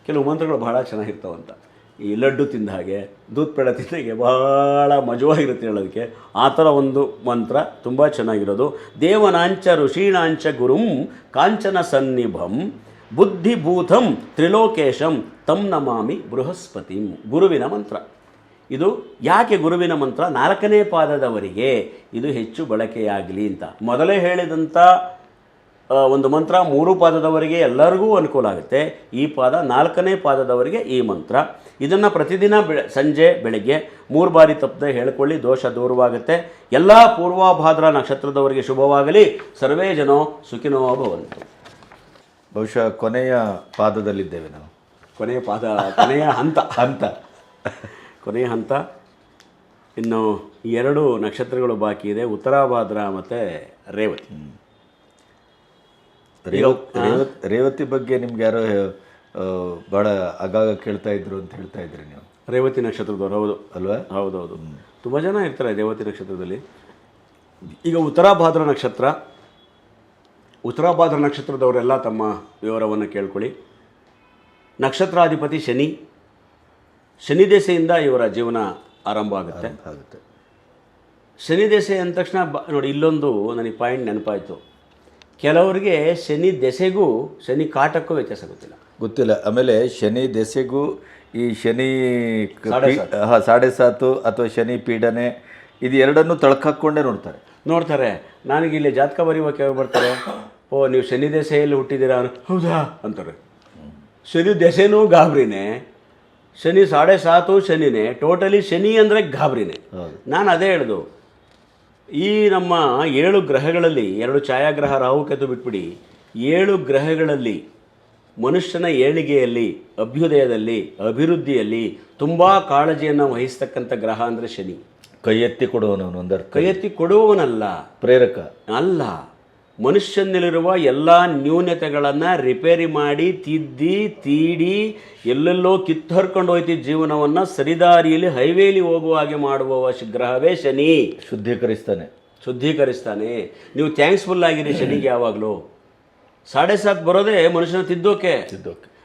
ಕೆಲವು ಮಂತ್ರಗಳು ಭಾಳ ಚೆನ್ನಾಗಿರ್ತಾವಂತ. ಈ ಲಡ್ಡು ತಿಂದ ಹಾಗೆ, ದೂದ್ ಪೇಡ ತಿಂದ ಹಾಗೆ ಭಾಳ ಮಜವಾಗಿರುತ್ತೆ ಹೇಳೋದಕ್ಕೆ. ಆ ಥರ ಒಂದು ಮಂತ್ರ ತುಂಬ ಚೆನ್ನಾಗಿರೋದು. ದೇವನಾಂಚ ಋಷೀಣಾಂಚ ಗುರುಂ ಕಾಂಚನ ಸನ್ನಿಭಂ ಬುದ್ಧಿಭೂತಂ ತ್ರಿಲೋಕೇಶಂ ತಂ ನಮಾಮಿ ಬೃಹಸ್ಪತಿಂ. ಗುರುವಿನ ಮಂತ್ರ ಇದು. ಯಾಕೆ ಗುರುವಿನ ಮಂತ್ರ? 4ನೇ ಪಾದದವರಿಗೆ ಇದು ಹೆಚ್ಚು ಬಳಕೆಯಾಗಲಿ ಅಂತ. ಮೊದಲೇ ಹೇಳಿದಂಥ ಒಂದು ಮಂತ್ರ 3 ಪಾದದವರಿಗೆ ಎಲ್ಲರಿಗೂ ಅನುಕೂಲ ಆಗುತ್ತೆ. ಈ ಪಾದ 4ನೇ ಪಾದದವರಿಗೆ ಈ ಮಂತ್ರ. ಇದನ್ನು ಪ್ರತಿದಿನ ಸಂಜೆ ಬೆಳಗ್ಗೆ 3 ಬಾರಿ ತಪ್ಪದೆ ಹೇಳಿಕೊಳ್ಳಿ, ದೋಷ ದೂರವಾಗುತ್ತೆ. ಎಲ್ಲ ಪೂರ್ವಭಾದ್ರ ನಕ್ಷತ್ರದವರಿಗೆ ಶುಭವಾಗಲಿ. ಸರ್ವೇ ಜನೋ ಸುಖಿನೋ ಭವಂತು. ಬಹುಶಃ ಕೊನೆಯ ಪಾದದಲ್ಲಿದ್ದೇವೆ ನಾವು. ಕೊನೆಯ ಹಂತ ಅಂತ. ಕೊನೆಯ ಹಂತ. ಇನ್ನು 2 ನಕ್ಷತ್ರಗಳು ಬಾಕಿ ಇದೆ, ಉತ್ತರಾಭಾದ್ರ ಮತ್ತು ರೇವತಿ. ರೇವತಿ ಬಗ್ಗೆ ನಿಮ್ಗೆ ಯಾರೋ ಭಾಳ ಆಗಾಗ ಕೇಳ್ತಾ ಇದ್ರು ಅಂತ ಹೇಳ್ತಾ ಇದ್ರಿ ನೀವು. ರೇವತಿ ನಕ್ಷತ್ರದವ್ರು, ಹೌದು ಅಲ್ವಾ? ಹೌದೌದು, ತುಂಬ ಜನ ಇರ್ತಾರೆ ರೇವತಿ ನಕ್ಷತ್ರದಲ್ಲಿ. ಈಗ ಉತ್ತರಾಭಾದ್ರ ನಕ್ಷತ್ರದವರೆಲ್ಲ ತಮ್ಮ ವಿವರವನ್ನು ಕೇಳ್ಕೊಳ್ಳಿ. ನಕ್ಷತ್ರಾಧಿಪತಿ ಶನಿ ದೆಸೆಯಿಂದ ಇವರ ಜೀವನ ಆರಂಭ ಆಗುತ್ತೆ. ಶನಿ ದೆಸೆ ಅಂದ ತಕ್ಷಣ ನೋಡಿ, ಇಲ್ಲೊಂದು ನನಗೆ ಪಾಯಿಂಟ್ ನೆನಪಾಯಿತು. ಕೆಲವರಿಗೆ ಶನಿ ದೆಸೆಗೂ ಶನಿ ಕಾಟಕ್ಕೂ ವ್ಯತ್ಯಾಸ ಗೊತ್ತಿಲ್ಲ. ಆಮೇಲೆ ಶನಿ ದೆಸೆಗೂ ಈ ಶನಿ 7.5 ಅಥವಾ ಶನಿ ಪೀಡನೆ ಇದು ಎರಡನ್ನೂ ತಳ್ಕಾಕೊಂಡೇ ನೋಡ್ತಾರೆ. ನನಗೆ ಇಲ್ಲಿ ಜಾತಕ ಬರೆಯುವಕ್ಕೆ ಅವ್ರು ಬರ್ತಾರೆ, ಓ ನೀವು ಶನಿ ದೆಸೆಯಲ್ಲಿ ಹುಟ್ಟಿದ್ದೀರಾ, ಹೌದಾ ಅಂತಾರೆ. ಶನಿ ದೆಸೆನೂ ಗಾಬರಿನೇ, ಶನಿ 7.5 ಶನಿನೇ, ಟೋಟಲಿ ಶನಿ ಅಂದರೆ ಗಾಬರಿನೇ. ನಾನು ಅದೇ ಹೇಳ್ದು, ಈ ನಮ್ಮ 7 ಗ್ರಹಗಳಲ್ಲಿ 2 ಛಾಯಾಗ್ರಹ ರಾಹುಕೇತು ಬಿಟ್ಬಿಡಿ, 7 ಗ್ರಹಗಳಲ್ಲಿ ಮನುಷ್ಯನ ಏಳಿಗೆಯಲ್ಲಿ, ಅಭ್ಯುದಯದಲ್ಲಿ, ಅಭಿವೃದ್ಧಿಯಲ್ಲಿ ತುಂಬ ಕಾಳಜಿಯನ್ನು ವಹಿಸ್ತಕ್ಕಂಥ ಗ್ರಹ ಅಂದರೆ ಶನಿ. ಕೈ ಎತ್ತಿ ಕೊಡುವವನು, ಕೈ ಎತ್ತಿ ಕೊಡುವವನಲ್ಲ, ಪ್ರೇರಕ ಅಲ್ಲ. ಮನುಷ್ಯನಲ್ಲಿರುವ ಎಲ್ಲ ನ್ಯೂನತೆಗಳನ್ನು ರಿಪೇರಿ ಮಾಡಿ, ತಿದ್ದಿ ತೀಡಿ, ಎಲ್ಲೆಲ್ಲೋ ಕಿತ್ತರ್ಕೊಂಡು ಹೋಯ್ತು ಜೀವನವನ್ನು ಸರಿದಾರಿಯಲ್ಲಿ ಹೈವೇಲಿ ಹೋಗುವ ಹಾಗೆ ಮಾಡುವ ಗ್ರಹವೇ ಶನಿ. ಶುದ್ಧೀಕರಿಸ್ತಾನೆ. ನೀವು ಥ್ಯಾಂಕ್ಸ್ಫುಲ್ ಆಗಿರಿ ಶನಿಗೆ ಯಾವಾಗಲೂ. 7.5 ಬರೋದೇ ಮನುಷ್ಯನ ತಿದ್ದೋಕೆ.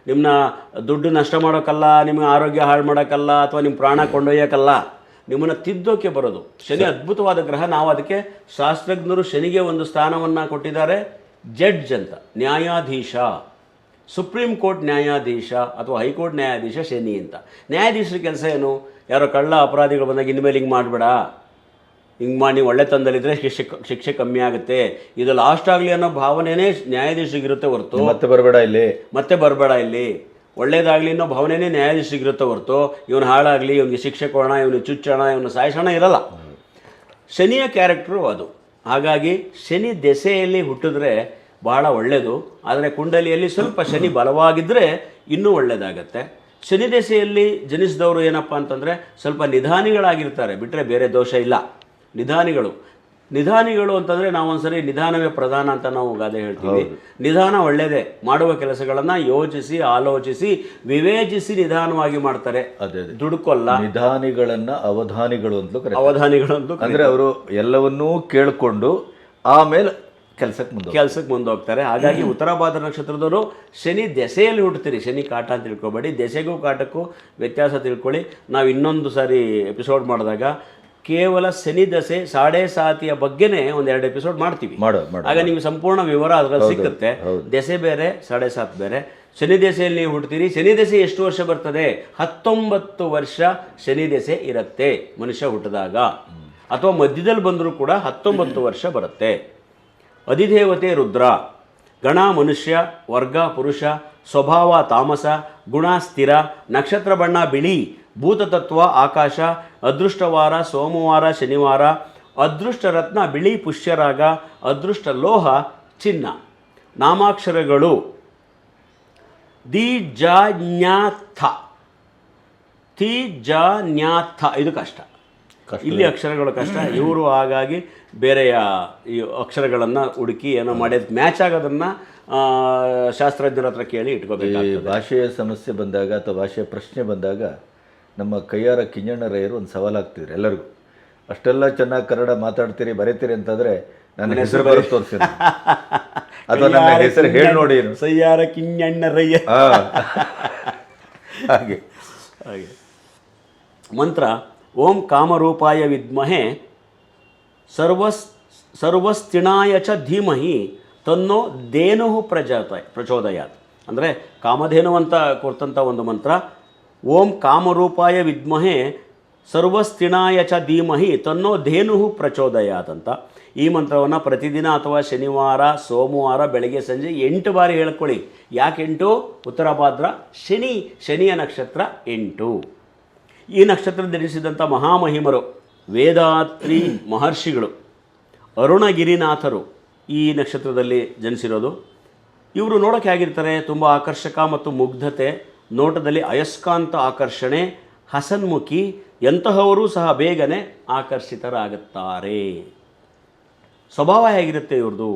ನಿಮ್ಮನ್ನ ದುಡ್ಡು ನಷ್ಟ ಮಾಡೋಕ್ಕಲ್ಲ, ನಿಮಗೆ ಆರೋಗ್ಯ ಹಾಳು ಮಾಡೋಕ್ಕಲ್ಲ, ಅಥವಾ ನಿಮ್ಮ ಪ್ರಾಣ ಕೊಂಡೊಯ್ಯೋಕ್ಕಲ್ಲ, ನಿಮ್ಮನ್ನು ತಿದ್ದೋಕೆ ಬರೋದು. ಶನಿ ಅದ್ಭುತವಾದ ಗ್ರಹ. ನಾವು ಅದಕ್ಕೆ ಶಾಸ್ತ್ರಜ್ಞರು ಶನಿಗೆ ಒಂದು ಸ್ಥಾನವನ್ನು ಕೊಟ್ಟಿದ್ದಾರೆ, ಜಡ್ಜ್ ಅಂತ, ನ್ಯಾಯಾಧೀಶ. ಸುಪ್ರೀಂ ಕೋರ್ಟ್ ನ್ಯಾಯಾಧೀಶ ಅಥವಾ ಹೈಕೋರ್ಟ್ ನ್ಯಾಯಾಧೀಶ ಶನಿ ಅಂತ. ನ್ಯಾಯಾಧೀಶರ ಕೆಲಸ ಏನು? ಯಾರೋ ಕಳ್ಳ ಅಪರಾಧಿಗಳು ಬಂದಾಗ ಇನ್ಮೇಲೆ ಹಿಂಗೆ ಮಾಡಬೇಡ, ಹಿಂಗೆ ಮಾಡಿ, ನೀವು ಒಳ್ಳೆ ತಂದಲ್ಲಿದ್ದರೆ ಶಿಕ್ಷೆ ಕಮ್ಮಿ ಆಗುತ್ತೆ, ಇದು ಲಾಸ್ಟ್ ಆಗಲಿ ಅನ್ನೋ ಭಾವನೆಯೇ ನ್ಯಾಯಾಧೀಶರಿಗಿರುತ್ತೆ ಹೊರತು ಮತ್ತೆ ಬರಬೇಡ ಇಲ್ಲಿ ಒಳ್ಳೇದಾಗಲಿ ಅನ್ನೋ ಭಾವನೆಯೇ ನ್ಯಾಯಾಧೀಶರಿಗಿರುತ್ತೆ ಹೊರತು ಇವನು ಹಾಳಾಗಲಿ, ಇವನಿಗೆ ಶಿಕ್ಷೆ ಕೊಡೋಣ, ಇವನು ಚುಚ್ಚೋಣ, ಇವನು ಸಾಯಿಸೋಣ ಇರಲ್ಲ. ಶನಿಯ ಕ್ಯಾರೆಕ್ಟ್ರು ಅದು. ಹಾಗಾಗಿ ಶನಿ ದೆಸೆಯಲ್ಲಿ ಹುಟ್ಟಿದ್ರೆ ಬಹಳ ಒಳ್ಳೆಯದು. ಆದರೆ ಕುಂಡಲಿಯಲ್ಲಿ ಸ್ವಲ್ಪ ಶನಿ ಬಲವಾಗಿದ್ದರೆ ಇನ್ನೂ ಒಳ್ಳೆಯದಾಗತ್ತೆ. ಶನಿ ದೆಸೆಯಲ್ಲಿ ಜನಿಸಿದವರು ಏನಪ್ಪ ಅಂತಂದರೆ ಸ್ವಲ್ಪ ನಿಧಾನಿಗಳಾಗಿರ್ತಾರೆ, ಬಿಟ್ಟರೆ ಬೇರೆ ದೋಷ ಇಲ್ಲ. ನಿಧಾನಿಗಳು ಅಂತಂದರೆ ನಾವೊಂದ್ಸರಿ ನಿಧಾನವೇ ಪ್ರಧಾನ ಅಂತ ನಾವು ಗಾದೆ ಹೇಳ್ತೀವಿ. ನಿಧಾನ ಒಳ್ಳೆಯದೇ. ಮಾಡುವ ಕೆಲಸಗಳನ್ನು ಯೋಚಿಸಿ, ಆಲೋಚಿಸಿ, ವಿವೇಚಿಸಿ ನಿಧಾನವಾಗಿ ಮಾಡ್ತಾರೆ, ದುಡುಕೊಲ್ಲ. ನಿಧಾನಿಗಳನ್ನು ಅವಧಾನಿಗಳು ಅಂತಲೂ ಅಂದರೆ ಅವರು ಎಲ್ಲವನ್ನೂ ಕೇಳಿಕೊಂಡು ಆಮೇಲೆ ಕೆಲಸಕ್ಕೆ ಮುಂದೋಗ್ತಾರೆ. ಹಾಗಾಗಿ ಉತ್ತರಾಭಾದ್ರ ನಕ್ಷತ್ರದವರು ಶನಿ ದೆಸೆಯಲ್ಲಿ ಹುಟ್ಟುತ್ತೀರಿ. ಶನಿ ಕಾಟ ಅಂತ ತಿಳ್ಕೊಬೇಡಿ, ದೆಸೆಗೂ ಕಾಟಕ್ಕೂ ವ್ಯತ್ಯಾಸ ತಿಳ್ಕೊಳ್ಳಿ. ನಾವು ಇನ್ನೊಂದು ಸಾರಿ ಎಪಿಸೋಡ್ ಮಾಡಿದಾಗ ಕೇವಲ ಶನಿ ದೆಸೆ 7.5 ಬಗ್ಗೆನೇ 1-2 ಎಪಿಸೋಡ್ ಮಾಡ್ತೀವಿ. ಆಗ ನಿಮಗೆ ಸಂಪೂರ್ಣ ವಿವರ ಅದರಲ್ಲಿ ಸಿಗುತ್ತೆ. ದೆಸೆ ಬೇರೆ, 7.5 ಬೇರೆ. ಶನಿ ದೆಸೆಯಲ್ಲಿ ನೀವು ಹುಡ್ತೀರಿ. ಶನಿ ದೆಸೆ ಎಷ್ಟು ವರ್ಷ ಬರ್ತದೆ? 19 ವರ್ಷ ಶನಿ ದೆಸೆ ಇರುತ್ತೆ ಮನುಷ್ಯ ಹುಟ್ಟಿದಾಗ, ಅಥವಾ ಮಧ್ಯದಲ್ಲಿ ಬಂದರೂ ಕೂಡ 19 ವರ್ಷ ಬರುತ್ತೆ. ಅಧಿದೇವತೆ ರುದ್ರ, ಗಣ ಮನುಷ್ಯ, ವರ್ಗ ಪುರುಷ, ಸ್ವಭಾವ ತಾಮಸ, ಗುಣ ಸ್ಥಿರ, ನಕ್ಷತ್ರ ಬಣ್ಣ ಬಿಳಿ, ಭೂತತತ್ವ ಆಕಾಶ, ಅದೃಷ್ಟವಾರ ಸೋಮವಾರ ಶನಿವಾರ, ಅದೃಷ್ಟ ರತ್ನ ಬಿಳಿ ಪುಷ್ಯರಾಗ, ಅದೃಷ್ಟ ಲೋಹ ಚಿನ್ನ. ನಾಮಾಕ್ಷರಗಳು ದಿ ಜ ಜ್ಞ ಥ, ತಿ ಜ ಜ್ಞ ಥ. ಇದು ಕಷ್ಟ, ಇಲ್ಲಿ ಅಕ್ಷರಗಳು ಕಷ್ಟ. ಇವರು ಹಾಗಾಗಿ ಬೇರೆಯ ಈ ಅಕ್ಷರಗಳನ್ನು ಹುಡುಕಿ ಏನೋ ಮಾಡಿ ಅದಕ್ಕೆ ಮ್ಯಾಚ್ ಆಗೋದನ್ನು ಶಾಸ್ತ್ರಜ್ಞರ ಹತ್ರ ಕೇಳಿ ಇಟ್ಕೋಬೇಕು. ಭಾಷೆಯ ಸಮಸ್ಯೆ ಬಂದಾಗ ಅಥವಾ ಭಾಷೆಯ ಪ್ರಶ್ನೆ ಬಂದಾಗ ನಮ್ಮ ಕೈಯಾರ ಕಿಂಜಣ್ಣರಯ್ಯರು ಒಂದು ಸವಾಲಾಗ್ತಿದ್ರು ಎಲ್ಲರಿಗೂ. ಅಷ್ಟೆಲ್ಲ ಚೆನ್ನಾಗಿ ಕನ್ನಡ ಮಾತಾಡ್ತೀರಿ, ಬರೀತೀರಿ ಅಂತಂದರೆ ನನ್ನ ಹೆಸರು ಬರುತ್ತೆ ತೋರಿಸಿ, ಅಥವಾ ನನ್ನ ಹೆಸರು ಹೇಳಿ ನೋಡಿ, ಸಯ್ಯಾರ ಕಿಂಜಣ್ಣರಯ್ಯ. ಹಾಗೆ ಮಂತ್ರ ಓಂ ಕಾಮರೂಪಾಯ ವಿದ್ಮಹೆ ಸರ್ವಸ್ಥಿಣಾಯ ಚ ಧೀಮಹಿ ತನ್ನೋ ಧೇನು ಪ್ರಚೋದಯಾತ್. ಅಂದರೆ ಕಾಮಧೇನು ಅಂತ ಕೊಡ್ತಂಥ ಒಂದು ಮಂತ್ರ. ಓಂ ಕಾಮರೂಪಾಯ ವಿದ್ಮಹೆ ಸರ್ವಸ್ಥಿಣಾಯ ಚ ಧೀಮಹಿ ತನ್ನೋ ಧೇನು ಪ್ರಚೋದಯಾತ್ ಅಂತ. ಈ ಮಂತ್ರವನ್ನು ಪ್ರತಿದಿನ ಅಥವಾ ಶನಿವಾರ ಸೋಮವಾರ ಬೆಳಗ್ಗೆ ಸಂಜೆ 8 ಬಾರಿ ಹೇಳ್ಕೊಳ್ಳಿ. ಯಾಕೆ 8? ಉತ್ತರಭಾದ್ರ ಶನಿಯ ನಕ್ಷತ್ರ 8. ಈ ನಕ್ಷತ್ರ ಧರಿಸಿದಂಥ ಮಹಾಮಹಿಮರು ವೇದಾತ್ರಿ ಮಹರ್ಷಿಗಳು, ಅರುಣಗಿರಿನಾಥರು ಈ ನಕ್ಷತ್ರದಲ್ಲಿ ಜನಿಸಿರೋದು. ಇವರು ನೋಡೋಕ್ಕೆ ಆಗಿರ್ತಾರೆ ತುಂಬ ಆಕರ್ಷಕ ಮತ್ತು ಮುಗ್ಧತೆ, ನೋಟದಲ್ಲಿ ಅಯಸ್ಕಾಂತ ಆಕರ್ಷಣೆ, ಹಸನ್ಮುಖಿ, ಎಂತಹವರು ಸಹ ಬೇಗನೆ ಆಕರ್ಷಿತರಾಗುತ್ತಾರೆ. ಸ್ವಭಾವ ಹೇಗಿರುತ್ತೆ ಇವ್ರದ್ದು?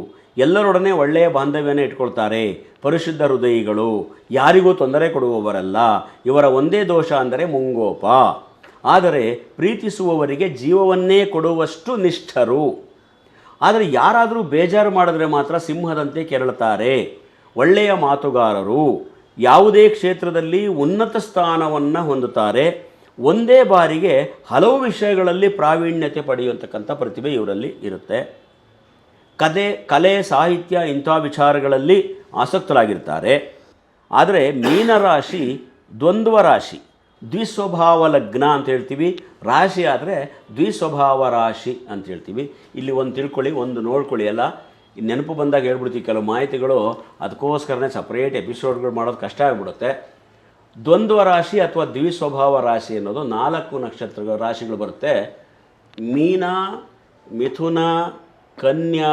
ಎಲ್ಲರೊಡನೆ ಒಳ್ಳೆಯ ಬಾಂಧವ್ಯನ ಇಟ್ಕೊಳ್ತಾರೆ, ಪರಿಶುದ್ಧ ಹೃದಯಿಗಳು, ಯಾರಿಗೂ ತೊಂದರೆ ಕೊಡುವವರಲ್ಲ. ಇವರ ಒಂದೇ ದೋಷ ಅಂದರೆ ಮುಂಗೋಪ. ಆದರೆ ಪ್ರೀತಿಸುವವರಿಗೆ ಜೀವವನ್ನೇ ಕೊಡುವಷ್ಟು ನಿಷ್ಠರು. ಆದರೆ ಯಾರಾದರೂ ಬೇಜಾರು ಮಾಡಿದ್ರೆ ಮಾತ್ರ ಸಿಂಹದಂತೆ ಕೆರಳುತ್ತಾರೆ. ಒಳ್ಳೆಯ ಮಾತುಗಾರರು, ಯಾವುದೇ ಕ್ಷೇತ್ರದಲ್ಲಿ ಉನ್ನತ ಸ್ಥಾನವನ್ನು ಹೊಂದುತ್ತಾರೆ. ಒಂದೇ ಬಾರಿಗೆ ಹಲವು ವಿಷಯಗಳಲ್ಲಿ ಪ್ರಾವೀಣ್ಯತೆ ಪಡೆಯುವಂತಕ್ಕಂಥ ಪ್ರತಿಭೆ ಇವರಲ್ಲಿ ಇರುತ್ತೆ. ಕಲೆ ಸಾಹಿತ್ಯ ಇಂಥ ವಿಚಾರಗಳಲ್ಲಿ ಆಸಕ್ತರಾಗಿರ್ತಾರೆ. ಆದರೆ ಮೀನರಾಶಿ ದ್ವಂದ್ವ ರಾಶಿ, ದ್ವಿಸ್ವಭಾವ ಲಗ್ನ ಅಂತ ಹೇಳ್ತೀವಿ. ರಾಶಿ ಆದರೆ ದ್ವಿಸ್ವಭಾವ ರಾಶಿ ಅಂತ ಹೇಳ್ತೀವಿ. ಇಲ್ಲಿ ಒಂದು ತಿಳ್ಕೊಳ್ಳಿ, ಒಂದು ನೋಡ್ಕೊಳ್ಳಿ. ಎಲ್ಲ ನೆನಪು ಬಂದಾಗ ಹೇಳ್ಬಿಡ್ತೀವಿ ಕೆಲವು ಮಾಹಿತಿಗಳು, ಅದಕ್ಕೋಸ್ಕರನೇ ಸಪ್ರೇಟ್ ಎಪಿಸೋಡ್ಗಳು ಮಾಡೋದು ಕಷ್ಟ ಆಗಿಬಿಡುತ್ತೆ. ದ್ವಂದ್ವ ರಾಶಿ ಅಥವಾ ದ್ವಿಸ್ವಭಾವ ರಾಶಿ ಅನ್ನೋದು 4 ನಕ್ಷತ್ರ ರಾಶಿಗಳು ಬರುತ್ತೆ. ಮೀನ, ಮಿಥುನ, ಕನ್ಯಾ,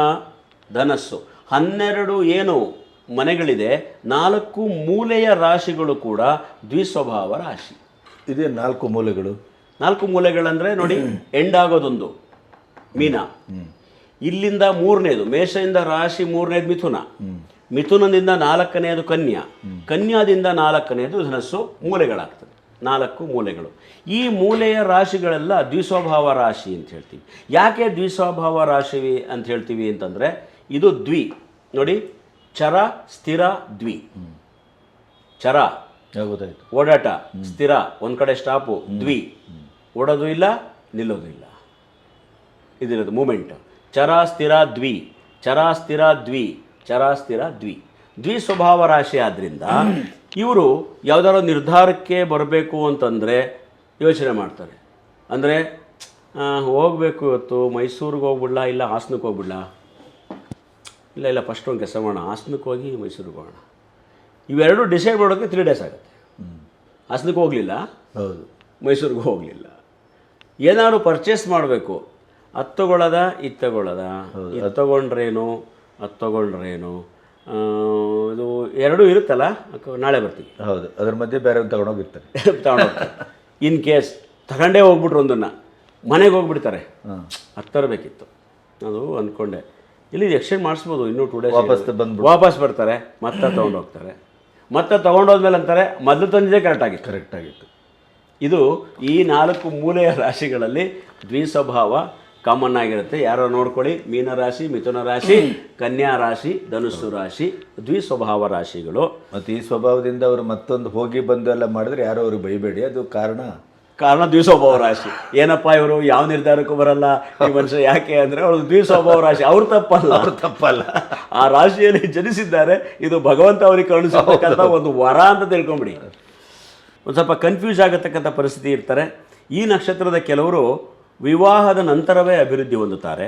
ಧನಸ್ಸು, 12 ಏನು ಮನೆಗಳಿದೆ. 4 ಮೂಲೆಯ ರಾಶಿಗಳು ಕೂಡ ದ್ವಿಸ್ವಭಾವ ರಾಶಿ. ಇದೇ 4 ಮೂಲೆಗಳು. 4 ಮೂಲೆಗಳಂದರೆ ನೋಡಿ, ಎಂಡಾಗೋದೊಂದು ಮೀನ, ಇಲ್ಲಿಂದ 3ನೇದು ಮೇಷದಿಂದ ರಾಶಿ, 3ನೇದು ಮಿಥುನ, ಮಿಥುನದಿಂದ 4ನೇದು ಕನ್ಯಾ, ಕನ್ಯಾದಿಂದ 4ನೇದು ಧನಸ್ಸು. ಮೂಲೆಗಳಾಗ್ತದೆ, 4 ಮೂಲೆಗಳು. ಈ ಮೂಲೆಯ ರಾಶಿಗಳೆಲ್ಲ ದ್ವಿಸ್ವಭಾವ ರಾಶಿ ಅಂತ ಹೇಳ್ತೀವಿ. ಯಾಕೆ ದ್ವಿಸ್ವಭಾವ ರಾಶಿ ಅಂತ ಹೇಳ್ತೀವಿ ಅಂತಂದರೆ, ಇದು ದ್ವಿ ನೋಡಿ, ಚರ ಸ್ಥಿರ ದ್ವಿ. ಚರ ಗೊತ್ತಾಯ್ತು, ಓಡಾಟ, ಸ್ಥಿರ ಒಂದು ಕಡೆ ಸ್ಟಾಪು, ದ್ವಿ ಓಡೋದು ಇಲ್ಲ ನಿಲ್ಲೋದು ಇಲ್ಲ, ಇದಿರೋದು ಮೂಮೆಂಟ್. ಚರ ಸ್ಥಿರ ದ್ವಿ, ಚರ ಸ್ಥಿರ ದ್ವಿ, ಚರ ಸ್ಥಿರ ದ್ವಿ. ದ್ವಿ ಸ್ವಭಾವ ರಾಶಿ ಆದ್ದರಿಂದ ಇವರು ಯಾವುದಾದ್ರು ನಿರ್ಧಾರಕ್ಕೆ ಬರಬೇಕು ಅಂತಂದರೆ ಯೋಚನೆ ಮಾಡ್ತಾರೆ. ಅಂದರೆ ಹೋಗಬೇಕು ಇವತ್ತು ಮೈಸೂರಿಗೆ ಹೋಗ್ಬಿಡ್ಲಾ, ಇಲ್ಲ ಹಾಸನಕ್ಕೆ ಹೋಗ್ಬಿಡ್ಲಾ, ಇಲ್ಲ ಫಸ್ಟ್ ಒಂದು ಕೆಲಸ ಮಾಡೋಣ, ಹಾಸನಕ್ಕೆ ಹೋಗಿ ಮೈಸೂರಿಗೆ ಹೋಗೋಣ. ಇವೆರಡು ಡಿಸೈಡ್ ಮಾಡೋಕ್ಕೆ 3 ಡೇಸ್ ಆಗುತ್ತೆ. ಹಾಸನಕ್ಕೆ ಹೋಗಲಿಲ್ಲ, ಹೌದು, ಮೈಸೂರಿಗೆ ಹೋಗಲಿಲ್ಲ. ಏನಾದ್ರು ಪರ್ಚೇಸ್ ಮಾಡಬೇಕು, ಅದು ತಗೊಳ್ಳೋದ ಇದು ತಗೊಳ್ಳೋದ, ಇದು ತಗೊಂಡ್ರೇನು ಅದು ತಗೊಂಡ್ರೇನು, ಇದು ಎರಡೂ ಇರುತ್ತಲ್ಲ, ನಾಳೆ ಬರ್ತೀವಿ. ಹೌದು, ಅದ್ರ ಮಧ್ಯೆ ಬೇರೆ ತಗೊಂಡೋಗಿರ್ತಾರೆ. ತಗೊಂಡೋಗ್ತಾರೆ. ಇನ್ ಕೇಸ್ ತಗೊಂಡೇ ಹೋಗ್ಬಿಟ್ರು ಒಂದನ್ನು, ಮನೆಗೆ ಹೋಗ್ಬಿಡ್ತಾರೆ. ಅದು ತರಬೇಕಿತ್ತು, ಅದು ಅಂದ್ಕೊಂಡೆ. ಇಲ್ಲಿ ಎಕ್ಸ್ಚೇಂಜ್ ಮಾಡಿಸ್ಬೋದು, ಇನ್ನೂ 2 ಡೇಸ್ ವಾಪಸ್ ಬರ್ತಾರೆ, ಮತ್ತೆ ತೊಗೊಂಡೋಗ್ತಾರೆ. ಮತ್ತೆ ತೊಗೊಂಡೋದ್ಮೇಲೆ ಅಂತಾರೆ ಮೊದಲು ತಂದಿದ್ದೇ ಕರೆಕ್ಟಾಗಿತ್ತು. ಇದು ಈ 4 ಮೂಲೆಯ ರಾಶಿಗಳಲ್ಲಿ ದ್ವಿಸ್ವಭಾವ ಕಾಮನ್ ಆಗಿರುತ್ತೆ. ಯಾರೋ ನೋಡ್ಕೊಳ್ಳಿ, ಮೀನರಾಶಿ, ಮಿಥುನ ರಾಶಿ, ಕನ್ಯಾ ರಾಶಿ, ಧನುಸ್ಸು ರಾಶಿ ದ್ವಿಸ್ವಭಾವ ರಾಶಿಗಳು. ಮತ್ತು ಈ ಸ್ವಭಾವದಿಂದ ಅವರು ಮತ್ತೊಂದು ಹೋಗಿ ಬಂದು ಎಲ್ಲ ಮಾಡಿದ್ರೆ ಯಾರೋ ಅವ್ರಿಗೆ ಬೈಬೇಡಿ, ಅದು ಕಾರಣ ದ್ವಿಸ್ವಭಾವ ರಾಶಿ. ಏನಪ್ಪ ಇವರು ಯಾವ ನಿರ್ಧಾರಕ್ಕೂ ಬರಲ್ಲ ಈ ಮನುಷ್ಯ, ಯಾಕೆ ಅಂದರೆ ಅವರು ದ್ವಿಸ್ವಭಾವ ರಾಶಿ. ಅವ್ರು ತಪ್ಪಲ್ಲ, ಆ ರಾಶಿಯಲ್ಲಿ ಜನಿಸಿದ್ದಾರೆ. ಇದು ಭಗವಂತ ಅವರಿಗೆ ಕರುಣಿಸತಕ್ಕಂಥ ಒಂದು ವರ ಅಂತ ತಿಳ್ಕೊಂಬಿಡಿ. ಒಂದು ಸ್ವಲ್ಪ ಕನ್ಫ್ಯೂಸ್ ಆಗತಕ್ಕಂಥ ಪರಿಸ್ಥಿತಿ ಇರ್ತಾರೆ. ಈ ನಕ್ಷತ್ರದ ಕೆಲವರು ವಿವಾಹದ ನಂತರವೇ ಅಭಿವೃದ್ಧಿ ಹೊಂದುತ್ತಾರೆ.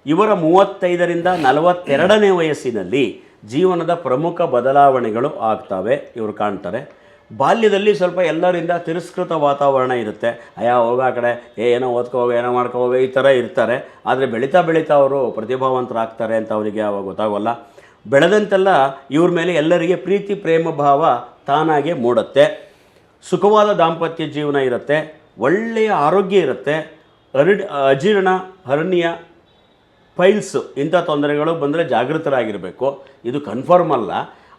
ಇವರ 35ರಿಂದ 42ನೇ ವಯಸ್ಸಿನಲ್ಲಿ ಜೀವನದ ಪ್ರಮುಖ ಬದಲಾವಣೆಗಳು ಆಗ್ತವೆ, ಇವರು ಕಾಣ್ತಾರೆ. ಬಾಲ್ಯದಲ್ಲಿ ಸ್ವಲ್ಪ ಎಲ್ಲರಿಂದ ತಿರಸ್ಕೃತ ವಾತಾವರಣ ಇರುತ್ತೆ. ಹೋಗ ಆ ಕಡೆ, ಏನೋ ಓದ್ಕೋಗ, ಏನೋ ಮಾಡ್ಕೋಗ, ಈ ಥರ ಇರ್ತಾರೆ. ಆದರೆ ಬೆಳೀತಾ ಅವರು ಪ್ರತಿಭಾವಂತರಾಗ್ತಾರೆ ಅಂತ ಅವರಿಗೆ ಅವಾಗ ಗೊತ್ತಾಗೋಲ್ಲ. ಬೆಳೆದಂತೆಲ್ಲ ಇವ್ರ ಮೇಲೆ ಎಲ್ಲರಿಗೆ ಪ್ರೀತಿ ಪ್ರೇಮ ಭಾವ ತಾನಾಗೆ ಮೂಡುತ್ತೆ. ಸುಖವಾದ ದಾಂಪತ್ಯ ಜೀವನ ಇರುತ್ತೆ, ಒಳ್ಳೆಯ ಆರೋಗ್ಯ ಇರುತ್ತೆ. ಅಜೀರ್ಣ, ಹರ್ನಿಯ, ಪೈಲ್ಸ್ ಇಂಥ ತೊಂದರೆಗಳು ಬಂದರೆ ಜಾಗೃತರಾಗಿರಬೇಕು. ಇದು ಕನ್ಫರ್ಮ್ ಅಲ್ಲ,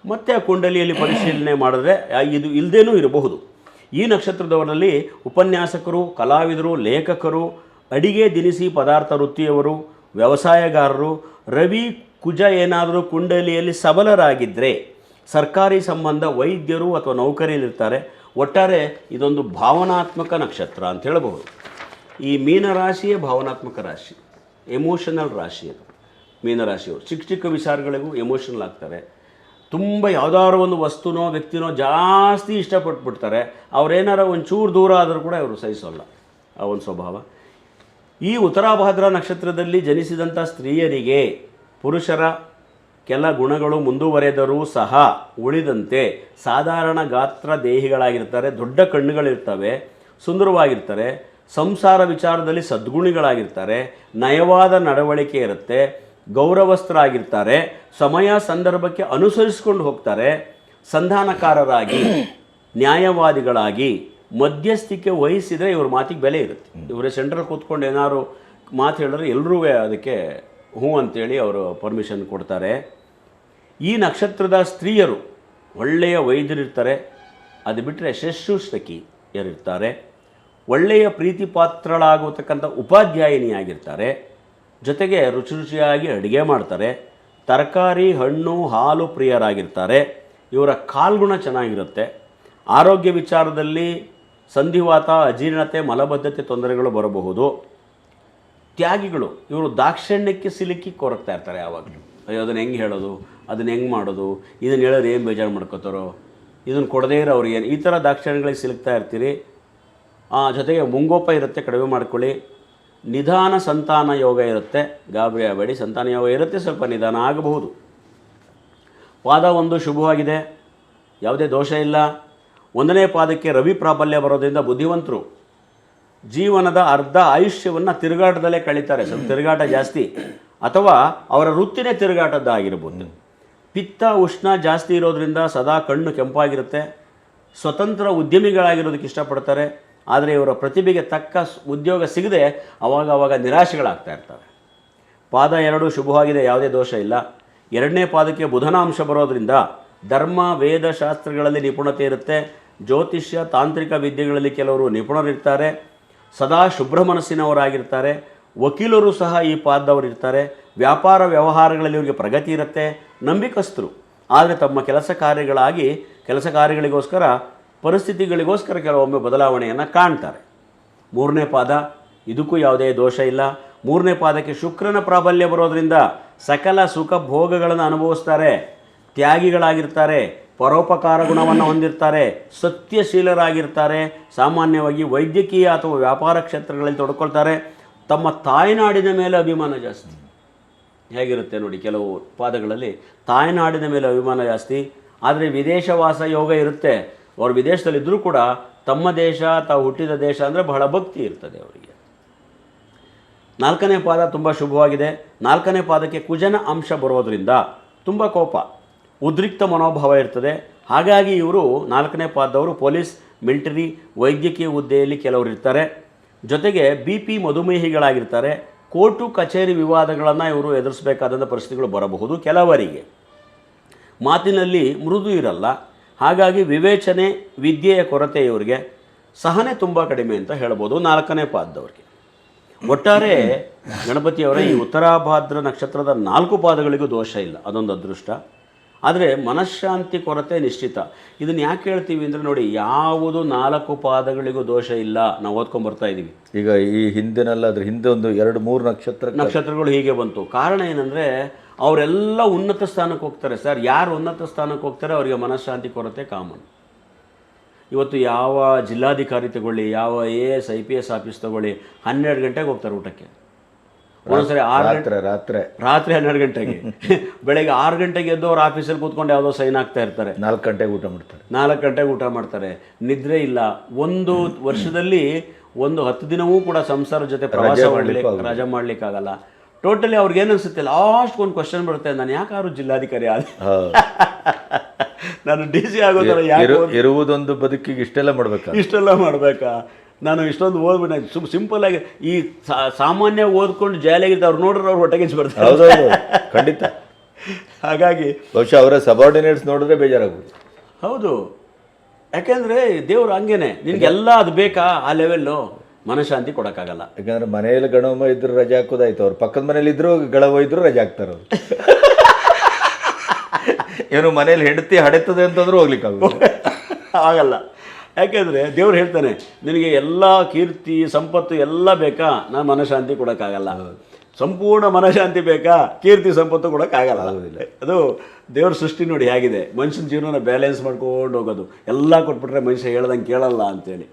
ಮತ್ತು ಆ ಕುಂಡಲಿಯಲ್ಲಿ ಪರಿಶೀಲನೆ ಮಾಡಿದ್ರೆ ಇದು ಇಲ್ಲದೇನೂ ಇರಬಹುದು. ಈ ನಕ್ಷತ್ರದವರಲ್ಲಿ ಉಪನ್ಯಾಸಕರು, ಕಲಾವಿದರು, ಲೇಖಕರು, ಅಡಿಗೆ ದಿನಸಿ ಪದಾರ್ಥ ವೃತ್ತಿಯವರು, ವ್ಯವಸಾಯಗಾರರು, ರವಿ ಕುಜ ಏನಾದರೂ ಕುಂಡಲಿಯಲ್ಲಿ ಸಬಲರಾಗಿದ್ದರೆ ಸರ್ಕಾರಿ ಸಂಬಂಧ, ವೈದ್ಯರು ಅಥವಾ ನೌಕರಿಯಲ್ಲಿರ್ತಾರೆ. ಒಟ್ಟಾರೆ ಇದೊಂದು ಭಾವನಾತ್ಮಕ ನಕ್ಷತ್ರ ಅಂತ ಹೇಳಬಹುದು. ಈ ಮೀನರಾಶಿಯೇ ಭಾವನಾತ್ಮಕ ರಾಶಿ, ಎಮೋಷನಲ್ ರಾಶಿ. ಅದು ಮೀನರಾಶಿಯವರು ಚಿಕ್ಕ ವಿಚಾರಗಳಿಗೂ ಎಮೋಷನಲ್ ಆಗ್ತಾರೆ. ತುಂಬ ಯಾವುದಾದ್ರು ಒಂದು ವಸ್ತುನೋ ವ್ಯಕ್ತಿನೋ ಜಾಸ್ತಿ ಇಷ್ಟಪಟ್ಬಿಡ್ತಾರೆ. ಅವರೇನಾರ ಒಂಚೂರು ದೂರ ಆದರೂ ಕೂಡ ಇವರು ಸಹಿಸೋಲ್ಲ, ಆ ಒಂದು ಸ್ವಭಾವ. ಈ ಉತ್ತರಾಭಾದ್ರ ನಕ್ಷತ್ರದಲ್ಲಿ ಜನಿಸಿದಂಥ ಸ್ತ್ರೀಯರಿಗೆ ಪುರುಷರ ಕೆಲ ಗುಣಗಳು ಮುಂದುವರೆದರೂ ಸಹ ಉಳಿದಂತೆ ಸಾಧಾರಣ ಗಾತ್ರ ದೇಹಿಗಳಾಗಿರ್ತಾರೆ. ದೊಡ್ಡ ಕಣ್ಣುಗಳಿರ್ತವೆ, ಸುಂದರವಾಗಿರ್ತಾರೆ. ಸಂಸಾರ ವಿಚಾರದಲ್ಲಿ ಸದ್ಗುಣಿಗಳಾಗಿರ್ತಾರೆ. ನಯವಾದ ನಡವಳಿಕೆ ಇರುತ್ತೆ. ಗೌರವಸ್ಥರಾಗಿರ್ತಾರೆ. ಸಮಯ ಸಂದರ್ಭಕ್ಕೆ ಅನುಸರಿಸಿಕೊಂಡು ಹೋಗ್ತಾರೆ. ಸಂಧಾನಕಾರರಾಗಿ ನ್ಯಾಯವಾದಿಗಳಾಗಿ ಮಧ್ಯಸ್ಥಿಕೆ ವಹಿಸಿದರೆ ಇವ್ರ ಮಾತಿಗೆ ಬೆಲೆ ಇರುತ್ತೆ. ಇವರೇ ಸೆಂಟ್ರಲ್ ಕೂತ್ಕೊಂಡು ಏನಾದ್ರು ಮಾತು ಹೇಳಿದ್ರೆ ಎಲ್ಲರೂ ಅದಕ್ಕೆ ಹ್ಞೂ ಅಂತೇಳಿ ಅವರು ಪರ್ಮಿಷನ್ ಕೊಡ್ತಾರೆ. ಈ ನಕ್ಷತ್ರದ ಸ್ತ್ರೀಯರು ಒಳ್ಳೆಯ ವೈದ್ಯರಿರ್ತಾರೆ. ಅದು ಬಿಟ್ಟರೆ ಶುಶ್ರೂಷಕಿಯರಿರ್ತಾರೆ. ಒಳ್ಳೆಯ ಪ್ರೀತಿ ಪಾತ್ರಳಾಗತಕ್ಕಂಥ ಉಪಾಧ್ಯಾಯಿನಿಯಾಗಿರ್ತಾರೆ. ಜೊತೆಗೆ ರುಚಿ ರುಚಿಯಾಗಿ ಅಡುಗೆ ಮಾಡ್ತಾರೆ. ತರಕಾರಿ, ಹಣ್ಣು, ಹಾಲು ಪ್ರಿಯರಾಗಿರ್ತಾರೆ. ಇವರ ಕಾಲ್ಗುಣ ಚೆನ್ನಾಗಿರುತ್ತೆ. ಆರೋಗ್ಯ ವಿಚಾರದಲ್ಲಿ ಸಂಧಿವಾತ, ಅಜೀರ್ಣತೆ, ಮಲಬದ್ಧತೆ ತೊಂದರೆಗಳು ಬರಬಹುದು. ತ್ಯಾಗಿಗಳು, ಇವರು ದಾಕ್ಷಿಣ್ಯಕ್ಕೆ ಸಿಲುಕಿ ಕೊರಗ್ತಾ ಇರ್ತಾರೆ ಯಾವಾಗಲೂ. ಅಯ್ಯೋ ಅದನ್ನು ಹೆಂಗೆ ಹೇಳೋದು, ಅದನ್ನು ಹೆಂಗೆ ಮಾಡೋದು, ಇದನ್ನು ಹೇಳೋರು ಏನು ಬೇಜಾರು ಮಾಡ್ಕೋತಾರೋ, ಇದನ್ನು ಕೊಡದೇ ಇರೋ ಅವ್ರಿಗೆ ಏನು, ಈ ಥರ ದಾಕ್ಷಿಣ್ಯಗಳಿಗೆ ಸಿಲುಕ್ತಾ ಇರ್ತೀರಿ. ಜೊತೆಗೆ ಮುಂಗೋಪ ಇರುತ್ತೆ, ಕಡಿಮೆ ಮಾಡ್ಕೊಳ್ಳಿ. ನಿಧಾನ ಸಂತಾನ ಯೋಗ ಇರುತ್ತೆ, ಗಾಬರಿ ಆಗಬೇಡಿ. ಸಂತಾನ ಯೋಗ ಇರುತ್ತೆ, ಸ್ವಲ್ಪ ನಿಧಾನ ಆಗಬಹುದು. ಪಾದ 1 ಶುಭವಾಗಿದೆ, ಯಾವುದೇ ದೋಷ ಇಲ್ಲ. 1ನೇ ಪಾದಕ್ಕೆ ರವಿ ಪ್ರಾಬಲ್ಯ ಬರೋದ್ರಿಂದ ಬುದ್ಧಿವಂತರು. ಜೀವನದ ಅರ್ಧ ಆಯುಷ್ಯವನ್ನು ತಿರುಗಾಟದಲ್ಲೇ ಕಳೀತಾರೆ. ಸ್ವಲ್ಪ ತಿರುಗಾಟ ಜಾಸ್ತಿ, ಅಥವಾ ಅವರ ವೃತ್ತಿನೇ ತಿರುಗಾಟದ್ದಾಗಿರ್ಬೋದು. ಪಿತ್ತ ಉಷ್ಣ ಜಾಸ್ತಿ ಇರೋದ್ರಿಂದ ಸದಾ ಕಣ್ಣು ಕೆಂಪಾಗಿರುತ್ತೆ. ಸ್ವತಂತ್ರ ಉದ್ಯಮಿಗಳಾಗಿರೋದಕ್ಕೆ ಇಷ್ಟಪಡ್ತಾರೆ. ಆದರೆ ಇವರ ಪ್ರತಿಭೆಗೆ ತಕ್ಕ ಉದ್ಯೋಗ ಸಿಗದೆ ಅವಾಗ ನಿರಾಶೆಗಳಾಗ್ತಾ ಇರ್ತವೆ. ಪಾದ 2 ಶುಭವಾಗಿದೆ, ಯಾವುದೇ ದೋಷ ಇಲ್ಲ. 2ನೇ ಪಾದಕ್ಕೆ ಬುಧನ ಅಂಶ ಬರೋದ್ರಿಂದ ಧರ್ಮ, ವೇದ, ಶಾಸ್ತ್ರಗಳಲ್ಲಿ ನಿಪುಣತೆ ಇರುತ್ತೆ. ಜ್ಯೋತಿಷ್ಯ, ತಾಂತ್ರಿಕ ವಿದ್ಯೆಗಳಲ್ಲಿ ಕೆಲವರು ನಿಪುಣರಿರ್ತಾರೆ. ಸದಾ ಶುಭ್ರ ಮನಸ್ಸಿನವರಾಗಿರ್ತಾರೆ. ವಕೀಲರು ಸಹ ಈ ಪಾದದವರು ಇರ್ತಾರೆ. ವ್ಯಾಪಾರ ವ್ಯವಹಾರಗಳಲ್ಲಿ ಇವರಿಗೆ ಪ್ರಗತಿ ಇರುತ್ತೆ. ನಂಬಿಕಸ್ಥರು, ಆದರೆ ತಮ್ಮ ಕೆಲಸ ಕಾರ್ಯಗಳಿಗೋಸ್ಕರ ಪರಿಸ್ಥಿತಿಗಳಿಗೋಸ್ಕರ ಕೆಲವೊಮ್ಮೆ ಬದಲಾವಣೆಯನ್ನು ಕಾಣ್ತಾರೆ. 3ನೇ ಪಾದ, ಇದಕ್ಕೂ ಯಾವುದೇ ದೋಷ ಇಲ್ಲ. 3ನೇ ಪಾದಕ್ಕೆ ಶುಕ್ರನ ಪ್ರಾಬಲ್ಯ ಬರೋದರಿಂದ ಸಕಲ ಸುಖ ಭೋಗಗಳನ್ನು ಅನುಭವಿಸ್ತಾರೆ. ತ್ಯಾಗಿಗಳಾಗಿರ್ತಾರೆ. ಪರೋಪಕಾರ ಗುಣವನ್ನು ಹೊಂದಿರ್ತಾರೆ. ಸತ್ಯಶೀಲರಾಗಿರ್ತಾರೆ. ಸಾಮಾನ್ಯವಾಗಿ ವೈದ್ಯಕೀಯ ಅಥವಾ ವ್ಯಾಪಾರ ಕ್ಷೇತ್ರಗಳಲ್ಲಿ ತೊಡ್ಕೊಳ್ತಾರೆ. ತಮ್ಮ ತಾಯ್ನಾಡಿನ ಮೇಲೆ ಅಭಿಮಾನ ಜಾಸ್ತಿ. ಹೇಗಿರುತ್ತೆ ನೋಡಿ, ಕೆಲವು ಪಾದಗಳಲ್ಲಿ ತಾಯ್ನಾಡಿನ ಮೇಲೆ ಅಭಿಮಾನ ಜಾಸ್ತಿ. ಆದರೆ ವಿದೇಶವಾಸ ಯೋಗ ಇರುತ್ತೆ. ಅವರು ವಿದೇಶದಲ್ಲಿದ್ದರೂ ಕೂಡ ತಮ್ಮ ದೇಶ, ತಾವು ಹುಟ್ಟಿದ ದೇಶ ಅಂದರೆ ಬಹಳ ಭಕ್ತಿ ಇರ್ತದೆ ಅವರಿಗೆ. 4ನೇ ಪಾದ ತುಂಬ ಶುಭವಾಗಿದೆ. 4ನೇ ಪಾದಕ್ಕೆ ಕುಜನ ಅಂಶ ಬರೋದರಿಂದ ತುಂಬ ಕೋಪ, ಉದ್ರಿಕ್ತ ಮನೋಭಾವ ಇರ್ತದೆ. ಹಾಗಾಗಿ ಇವರು 4ನೇ ಪಾದದವರು ಪೊಲೀಸ್, ಮಿಲಿಟರಿ, ವೈದ್ಯಕೀಯ ಹುದ್ದೆಯಲ್ಲಿ ಕೆಲವರು ಇರ್ತಾರೆ. ಜೊತೆಗೆ BP ಮಧುಮೇಹಿಗಳಾಗಿರ್ತಾರೆ. ಕೋರ್ಟು ಕಚೇರಿ ವಿವಾದಗಳನ್ನು ಇವರು ಎದುರಿಸಬೇಕಾದಂಥ ಪರಿಸ್ಥಿತಿಗಳು ಬರಬಹುದು. ಕೆಲವರಿಗೆ ಮಾತಿನಲ್ಲಿ ಮೃದು ಇರಲ್ಲ. ಹಾಗಾಗಿ ವಿವೇಚನೆ, ವಿದ್ಯೆಯ ಕೊರತೆ ಇವರಿಗೆ. ಸಹನೆ ತುಂಬ ಕಡಿಮೆ ಅಂತ ಹೇಳ್ಬೋದು 4ನೇ ಪಾದದವರಿಗೆ. ಒಟ್ಟಾರೆ ಗಣಪತಿಯವರ ಈ ಉತ್ತರಾಭಾದ್ರ ನಕ್ಷತ್ರದ 4 ಪಾದಗಳಿಗೂ ದೋಷ ಇಲ್ಲ, ಅದೊಂದು ಅದೃಷ್ಟ. ಆದರೆ ಮನಃಶಾಂತಿ ಕೊರತೆ ನಿಶ್ಚಿತ. ಇದನ್ನು ಯಾಕೆ ಹೇಳ್ತೀವಿ ಅಂದರೆ ನೋಡಿ, ಯಾವುದು 4 ಪಾದಗಳಿಗೂ ದೋಷ ಇಲ್ಲ ನಾವು ಓದ್ಕೊಂಡ್ಬರ್ತಾ ಇದ್ದೀವಿ. ಈಗ ಈ ಹಿಂದಿನೆಲ್ಲ ಅದ್ರ ಹಿಂದೆ ಒಂದು 2-3 ನಕ್ಷತ್ರಗಳು ಹೀಗೆ ಬಂತು. ಕಾರಣ ಏನಂದರೆ ಅವರೆಲ್ಲ ಉನ್ನತ ಸ್ಥಾನಕ್ಕೆ ಹೋಗ್ತಾರೆ ಸರ್. ಯಾರು ಉನ್ನತ ಸ್ಥಾನಕ್ಕೆ ಹೋಗ್ತಾರೆ ಅವರಿಗೆ ಮನಃಶಾಂತಿ ಕೊರತೆ ಕಾಮನ್. ಇವತ್ತು ಯಾವ ಜಿಲ್ಲಾಧಿಕಾರಿ ತಗೊಳ್ಳಿ, ಯಾವ AS IPS ಆಫೀಸ್ ತಗೊಳ್ಳಿ, 12 ಗಂಟೆಗೆ ಹೋಗ್ತಾರೆ ಊಟಕ್ಕೆ. ಒಂದೊಂದ್ಸರಿ ರಾತ್ರಿ 12 ಗಂಟೆಗೆ. ಬೆಳಗ್ಗೆ 6 ಗಂಟೆಗೆ ಎದ್ದು ಅವ್ರ ಆಫೀಸಲ್ಲಿ ಕೂತ್ಕೊಂಡು ಯಾವುದೋ ಸೈನ್ ಆಗ್ತಾ ಇರ್ತಾರೆ. 4 ಗಂಟೆಗೆ ಊಟ ಮಾಡ್ತಾರೆ. ನಿದ್ರೆ ಇಲ್ಲ. ಒಂದು ವರ್ಷದಲ್ಲಿ 10 ದಿನವೂ ಕೂಡ ಸಂಸಾರ ಜೊತೆ ಪ್ರವಾಸ ರಜಾ ಮಾಡ್ಲಿಕ್ಕಾಗಲ್ಲ. ಟೋಟಲಿ ಅವ್ರಿಗೆ ಏನು ಅನಿಸುತ್ತೆ, ಲಾಸ್ಟ್ ಒಂದು ಕ್ವಶನ್ ಬರುತ್ತೆ, ನಾನು ಯಾಕಾದ್ರು ಜಿಲ್ಲಾಧಿಕಾರಿ ಆದ, ನಾನು DC ಆಗೋದಲ್ಲ, ಇರುವುದೊಂದು ಬದುಕಿಗೆ ಇಷ್ಟೆಲ್ಲ ಮಾಡಬೇಕಾ, ನಾನು ಇಷ್ಟೊಂದು ಓದ್ಬಿಟ್ಟು ಸಿಂಪಲ್ ಆಗಿ ಈ ಸಾಮಾನ್ಯ ಓದ್ಕೊಂಡು ಜಾಲಿಯಾಗಿರ್ತಾರೆ. ಅವ್ರು ನೋಡಿದ್ರೆ ಅವ್ರು ಹೊಟ್ಟೆಗಿಂಚು ಬರ್ತಾರೆ. ಖಂಡಿತ. ಹಾಗಾಗಿ ಬಹುಶಃ ಅವರ ಸಬಾರ್ಡಿನೇಟ್ಸ್ ನೋಡಿದ್ರೆ ಬೇಜಾರಾಗ್ಬೋದು. ಹೌದು, ಯಾಕೆಂದರೆ ದೇವ್ರು ಹಂಗೇನೆ, ನಿನಗೆಲ್ಲ ಅದು ಬೇಕಾ ಆ ಲೆವೆಲ್ಲು, ಮನಃಶಾಂತಿ ಕೊಡೋಕ್ಕಾಗಲ್ಲ. ಯಾಕಂದ್ರೆ ಮನೆಯಲ್ಲಿ ಗಣವ ಇದ್ರು ರಜೆ ಹಾಕೋದಾಯ್ತು, ಅವ್ರು ಪಕ್ಕದ ಮನೇಲಿ ಇದ್ರು ಗಳವ ಇದ್ರು ರಜೆ ಹಾಕ್ತಾರೆ ಅವ್ರು. ಏನು ಮನೇಲಿ ಹೆಂಡತಿ ಹಡೆತದೆ ಅಂತಂದ್ರೂ ಆಗಲ್ಲ. ಯಾಕೆಂದರೆ ದೇವ್ರು ಹೇಳ್ತಾನೆ, ನಿನಗೆ ಎಲ್ಲ ಕೀರ್ತಿ ಸಂಪತ್ತು ಎಲ್ಲ ಬೇಕಾ, ನಾನು ಮನಃಶಾಂತಿ ಕೊಡೋಕ್ಕಾಗಲ್ಲ. ಸಂಪೂರ್ಣ ಮನಃಶಾಂತಿ ಬೇಕಾ, ಕೀರ್ತಿ ಸಂಪತ್ತು ಕೊಡೋಕ್ಕಾಗಲ್ಲ. ಅದು ದೇವ್ರ ಸೃಷ್ಟಿ ನೋಡಿ ಹೇಗಿದೆ, ಮನುಷ್ಯನ ಜೀವನ ಬ್ಯಾಲೆನ್ಸ್ ಮಾಡ್ಕೊಂಡು ಹೋಗೋದು. ಎಲ್ಲ ಕೊಟ್ಬಿಟ್ರೆ ಮನುಷ್ಯ ಹೇಳ್ದಂಗೆ ಕೇಳಲ್ಲ ಅಂತೇಳಿ.